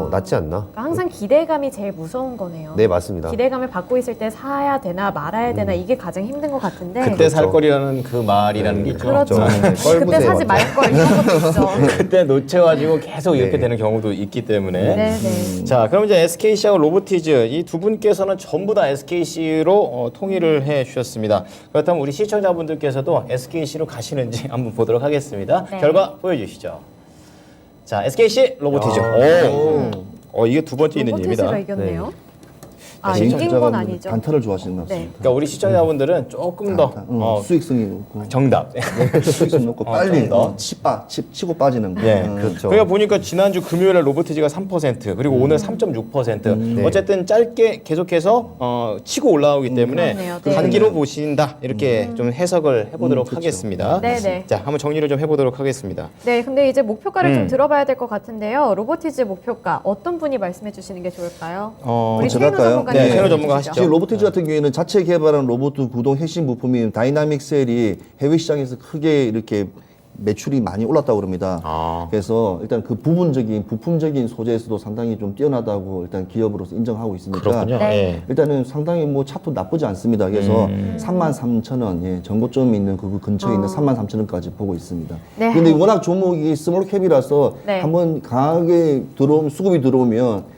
낫지 않나? 그러니까 항상 기대감이 제일 무서운 거네요. 네 맞습니다. 기대감을 받고 있을 때 사야 되나 말아야 되나 이게 가장 힘든 것 같은데. 그때 살 거리라는 그 말이라는 게 있죠. 그렇죠. 뻘무새 그때 사지 맞죠. 말 걸 이런 것도 있죠. 그때 놓쳐가지고 계속 이렇게 네. 되는 경우도 있기 때문에. 네, 네. 자, 그럼 이제 SKC하고 로보티즈 이 두 분께서는 전부 다 SKC로 통일을 해 주셨습니다. 그렇다면 우리 시청자분들께서도 SKC로 가시는지 한번 보도록 하겠습니다. 네. 결과 보여주시죠. 자, SKC 로보티즈. 이게 두 번째 있는 로보티즈가 일입니다. 이겼네요. 네. 아, 개인 이긴 건 투자가분들 아니죠. 단타를 좋아하시는 것 네. 같습니다. 그러니까 우리 시청자분들은 조금 더 수익성이 높고 정답. 수익성 높고 빨리 좀 더. 치고 빠지는 거. 예. 그렇죠. 그러니까 보니까 지난주 금요일에 로보티즈가 3% 그리고 오늘 3.6%. 어쨌든 짧게 계속해서 치고 올라오기 때문에 그렇네요. 그 네. 단기로 보신다 이렇게 좀 해석을 해보도록 하겠습니다. 네, 네. 자, 한번 정리를 좀 해보도록 하겠습니다. 네, 근데 이제 목표가를 좀 들어봐야 될 것 같은데요. 로보티즈 목표가 어떤 분이 말씀해 주시는 게 좋을까요? 우리 제가 최인호 할까요? 전문가님 네, 최인호 말씀해 전문가 주시죠. 지금 로보티즈 같은 경우에는 자체 개발한 로봇 구동 핵심 부품인 다이나믹 셀이 해외 시장에서 크게 이렇게 매출이 많이 올랐다고 그럽니다. 그래서 일단 그 부품적인 소재에서도 상당히 좀 뛰어나다고 일단 기업으로서 인정하고 있으니까 그렇군요. 네. 예. 일단은 상당히 뭐 차트 나쁘지 않습니다. 그래서 33,000원, 예, 전고점이 있는 그 근처에 있는 33,000원까지 보고 있습니다. 네. 근데 워낙 종목이 스몰 캡이라서 네. 한번 강하게 수급이 들어오면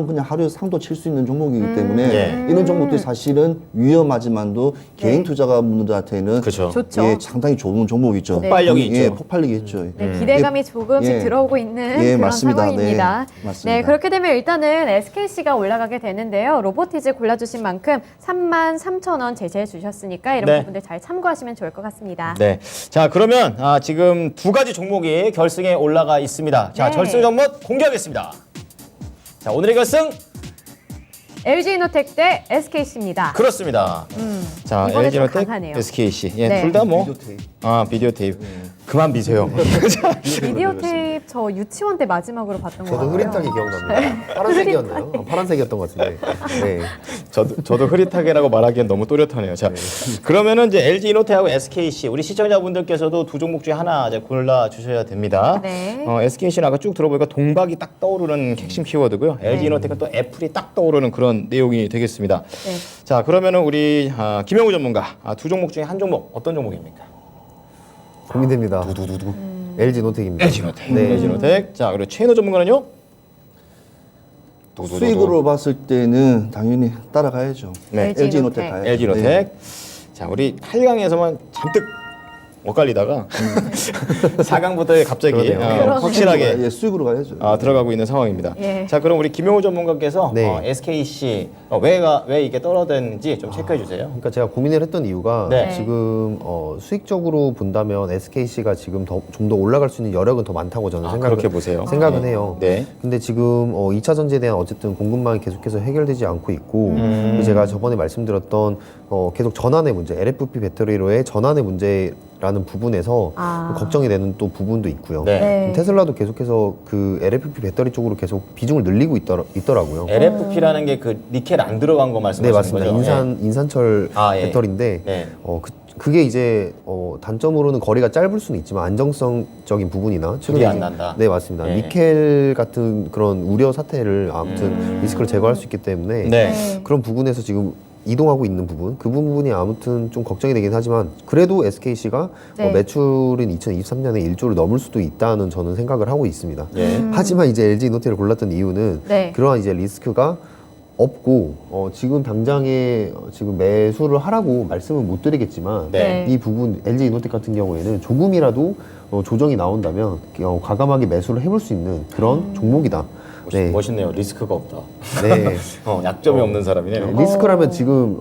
그냥 하루에 상도 칠 수 있는 종목이기 때문에 예. 이런 종목들이 사실은 위험하지만도 개인 투자가분들한테는 그렇죠. 좋죠. 예, 상당히 좋은 종목이죠. 네. 폭발력이 예, 있죠. 폭발력이 있죠. 네, 기대감이 조금씩 예. 들어오고 있는 예, 그런 맞습니다. 상황입니다. 네, 맞습니다. 네, 그렇게 되면 일단은 SKC가 올라가게 되는데요. 로보티즈 골라주신 만큼 33,000원 제시해 주셨으니까 이런 네. 부분들 잘 참고하시면 좋을 것 같습니다. 네. 자, 그러면 지금 두 가지 종목이 결승에 올라가 있습니다. 자, 네. 결승 종목 공개하겠습니다. 자, 오늘의 결승 LG이노텍 대 SKC입니다. 그렇습니다. 자, 이번에 LG 좀 노텍, 강하네요. SKC. 예, 네. 둘 다 뭐. 비디오 테이프. 비디오 테이프. 그만 미세요. 비디오 테이프 저 유치원 때 마지막으로 봤던 거 저도 같아요. 흐릿하게 기억납니다. 파란색이었나요? 파란색이었던 것 같은데. 네. 저도 흐릿하게라고 말하기엔 너무 또렷하네요. 자, 그러면은 이제 LG 이노텍하고 SKC 우리 시청자분들께서도 두 종목 중에 하나 이제 골라 주셔야 됩니다. 네. SKC는 아까 쭉 들어보니까 동박이 딱 떠오르는 핵심 키워드고요. LG 이노텍은 또 애플이 딱 떠오르는 그런 내용이 되겠습니다. 네. 자, 그러면은 우리 김영우 전문가 두 종목 중에 한 종목 어떤 종목입니까? 고민됩니다. LG 노텍입니다. LG 이노텍. 네. LG 이노텍. 자, 그리고 최인호 전문가는요? 수익으로 봤을 때는 당연히 따라가야죠. 네. LG LG 이노텍 이노텍. 가야죠. LG 이노텍. 네. 자, 우리 8강에서만 잔뜩 엇갈리다가 4강부터 갑자기 그러네요. 그러네요. 확실하게 예, 수익으로 가야죠. 들어가고 있는 상황입니다. 예. 자, 그럼 우리 김용호 전문가께서 네. SKC 왜 이게 떨어졌는지 좀 체크해 주세요. 그러니까 제가 고민을 했던 이유가 네. 지금 수익적으로 본다면 SKC가 지금 좀 더 올라갈 수 있는 여력은 더 많다고 저는 그렇게 보세요. 생각은 해요. 네. 근데 지금 2차 전지에 대한 어쨌든 공급망이 계속해서 해결되지 않고 있고 제가 저번에 말씀드렸던 계속 전환의 문제, LFP 배터리로의 전환의 문제라는 부분에서 걱정이 되는 또 부분도 있고요. 네. 네. 테슬라도 계속해서 그 LFP 배터리 쪽으로 계속 비중을 늘리고 있더라고요. LFP라는 게 그 니켈 안 들어간 거 네, 말씀하시는 맞습니다. 거죠? 인산철 예. 배터리인데 네. 그게 이제 단점으로는 거리가 짧을 수는 있지만 안정성적인 부분이나 불이 안 난다. 네, 맞습니다. 네. 니켈 같은 그런 우려 사태를 아무튼 리스크를 제거할 수 있기 때문에 네. 그런 부분에서 지금 이동하고 있는 부분, 그 부분이 아무튼 좀 걱정이 되긴 하지만 그래도 SKC가 네. 매출인 2023년에 1조를 넘을 수도 있다는 저는 생각을 하고 있습니다. 예. 하지만 이제 LG 이노텍을 골랐던 이유는 네. 그러한 이제 리스크가 없고 지금 당장에 지금 매수를 하라고 말씀은 못 드리겠지만 네. 이 부분 LG 이노텍 같은 경우에는 조금이라도 조정이 나온다면 과감하게 매수를 해볼 수 있는 그런 종목이다. 네. 멋있네요. 리스크가 없다. 네. 약점이 없는 사람이네요. 리스크라면 지금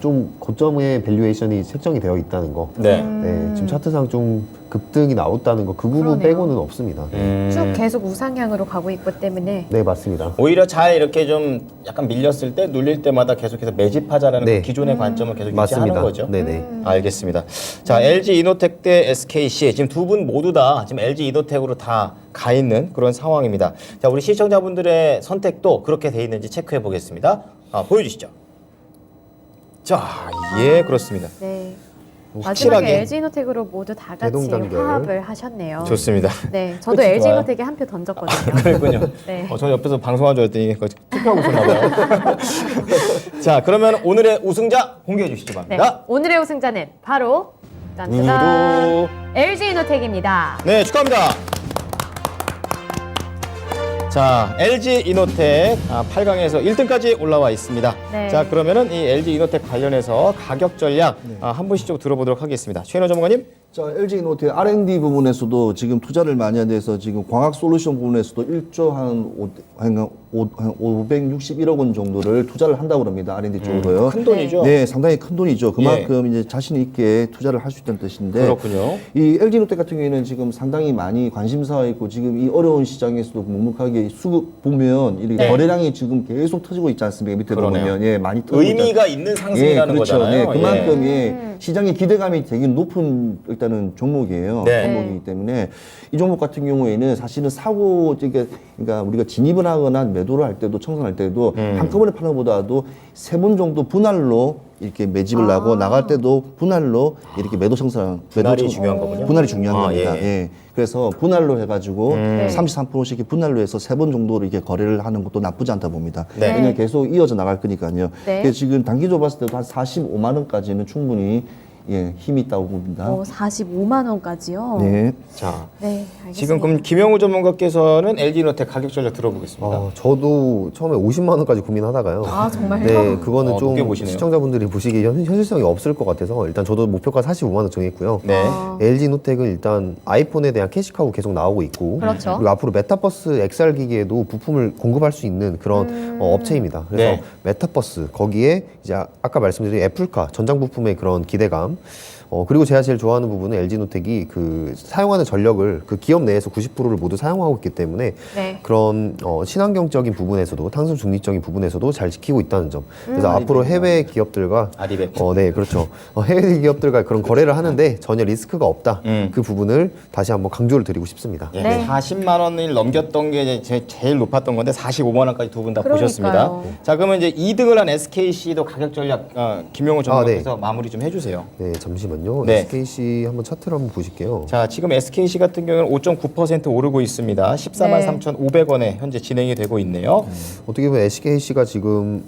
좀 고점의 밸류에이션이 책정이 되어 있다는 거. 네. 네, 지금 차트상 좀 급등이 나왔다는 거 그 부분 그러네요. 빼고는 없습니다. 쭉 계속 우상향으로 가고 있기 때문에 네, 맞습니다. 오히려 잘 이렇게 좀 약간 밀렸을 때 눌릴 때마다 계속해서 매집하자라는 네. 그 기존의 관점을 계속 맞습니다. 유지하는 거죠. 네네. 알겠습니다. 자, LG 이노텍 대 SKC 지금 두 분 모두 다 지금 LG 이노텍으로 다 가 있는 그런 상황입니다. 자, 우리 시청자분들의 선택도 그렇게 돼 있는지 체크해 보겠습니다. 보여주시죠. 자, 예, 그렇습니다. 네. 확실하게. 마지막에 LG이노텍으로 모두 다 같이 대동단결. 화합을 하셨네요. 좋습니다. 네, 저도 그치, LG이노텍에 한 표 던졌거든요. 그랬군요. 네. 저는 옆에서 방송한 줄 알았더니 그거 투표하고 있었나 봐요. 자, 그러면 오늘의 우승자 공개해 주시기 네, 바랍니다. 오늘의 우승자는 바로 누구? 짠짜잔 LG이노텍입니다. 네, 축하합니다. 자, LG 이노텍 8강에서 1등까지 올라와 있습니다. 네. 자, 그러면은 이 LG 이노텍 관련해서 가격 전략 한 분씩 좀 들어보도록 하겠습니다. 최인호 전문가님. 자, LG 이노텍 R&D 부분에서도 지금 투자를 많이 하는 데서 지금 광학 솔루션 부분에서도 1조 한 561억 원 정도를 투자를 한다고 합니다. R&D 쪽으로요. 큰 돈이죠? 네, 상당히 큰 돈이죠. 그만큼 이제 자신 있게 투자를 할 수 있다는 뜻인데. 그렇군요. 이 LG 이노텍 같은 경우에는 지금 상당히 많이 관심사가 있고 지금 이 어려운 시장에서도 묵묵하게 수급 보면 이 네. 거래량이 지금 계속 터지고 있지 않습니까? 밑에 그러네요. 보면 예, 많이 터지고 있지 의미가 있는 상승이라는 그렇죠. 거잖아요. 네, 그만큼 시장의 기대감이 되게 높은 일단은 종목이에요. 네. 종목이기 때문에 이 종목 같은 경우에는 사실은 사고 그러니까 우리가 진입을 하거나 매도를 할 때도 청산할 때도 한꺼번에 파는 것보다도 3번 정도 분할로 이렇게 매집을 하고 나갈 때도 분할로 이렇게 매도 청산 분할이 중요한 거군요. 분할이 중요한 겁니다. 예. 예. 그래서 분할로 해가지고 33%씩 분할로 해서 3번 정도로 이렇게 거래를 하는 것도 나쁘지 않다 봅니다. 네. 왜냐면 계속 이어져 나갈 거니까요. 네. 그래서 지금 단기적으로 봤을 때도 한 45만 원까지는 충분히 예, 힘이 있다고 봅니다. 45만 원까지요. 네. 자, 네, 알겠습니다. 지금 그럼 김영우 전문가께서는 LG이노텍 가격 전략 들어보겠습니다. 저도 처음에 50만 원까지 고민하다가요. 아, 정말요? 네, 그거는 높게 좀 보시네요. 시청자분들이 보시기에 현실성이 없을 것 같아서 일단 저도 목표가 45만 원 정했고요. 네. LG노텍은 일단 아이폰에 대한 캐시카우 계속 나오고 있고 그렇죠. 그리고 앞으로 메타버스 XR 기기에도 부품을 공급할 수 있는 그런 업체입니다. 그래서 네. 메타버스 거기에 이제 아까 말씀드린 애플카 전장 부품의 그런 기대감 그리고 제가 제일 좋아하는 부분은 LG노텍이 그 사용하는 전력을 그 기업 내에서 90%를 모두 사용하고 있기 때문에 네. 그런 친환경적인 부분에서도 탄소 중립적인 부분에서도 잘 지키고 있다는 점. 그래서 앞으로 해외 기업들과 아리백. 네, 그렇죠. 해외 기업들과 그런 거래를 하는데 전혀 리스크가 없다. 그 부분을 다시 한번 강조를 드리고 싶습니다. 예, 네. 40만 원을 넘겼던 게 이제 제일 높았던 건데 45만 원까지 두 분 다 보셨습니다. 그러니까요. 자, 그러면 이제 2등을 한 SKC도 가격 전략 김영우 전문가께서 네. 마무리 좀 해주세요. 네, 잠시만요. 네. SKC 한번 차트를 한번 보실게요. 자, 지금 SKC 같은 경우는 5.9% 오르고 있습니다. 14만 네. 3,500원에 현재 진행이 되고 있네요. 어떻게 보면 SKC가 지금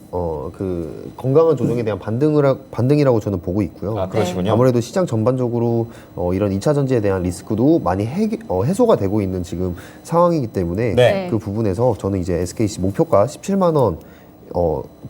그 건강한 조정에 대한 반등이라고 저는 보고 있고요. 아, 그러시군요. 아무래도 시장 전반적으로 이런 2차 전지에 대한 리스크도 많이 해소가 되고 있는 지금 상황이기 때문에 네. 그 부분에서 저는 이제 SKC 목표가 17만 원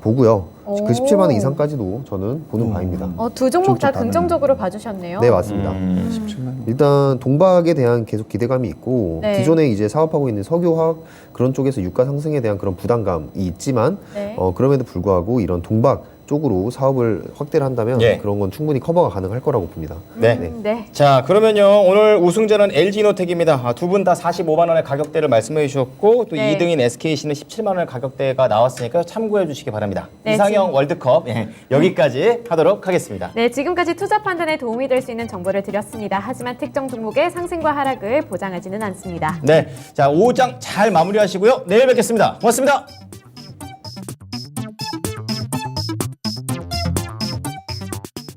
보고요. 오. 그 17만 원 이상까지도 저는 보는 바입니다. 두 종목 다 좀 긍정적으로 봐주셨네요. 네, 맞습니다. 17만 원. 일단 동박에 대한 계속 기대감이 있고 네. 기존에 이제 사업하고 있는 석유화학 그런 쪽에서 유가 상승에 대한 그런 부담감이 있지만 네. 그럼에도 불구하고 이런 동박 쪽으로 사업을 확대를 한다면 예. 그런 건 충분히 커버가 가능할 거라고 봅니다. 네. 네. 자, 그러면요. 오늘 우승자는 LG이노텍입니다. 두 분 다 45만 원의 가격대를 말씀해 주셨고 또 네. 2등인 SKC는 17만 원의 가격대가 나왔으니까 참고해 주시기 바랍니다. 네, 이상형 지금- 월드컵 여기까지 하도록 하겠습니다. 네, 지금까지 투자 판단에 도움이 될 수 있는 정보를 드렸습니다. 하지만 특정 종목의 상승과 하락을 보장하지는 않습니다. 네. 자, 5장 잘 마무리하시고요. 내일 뵙겠습니다. 고맙습니다.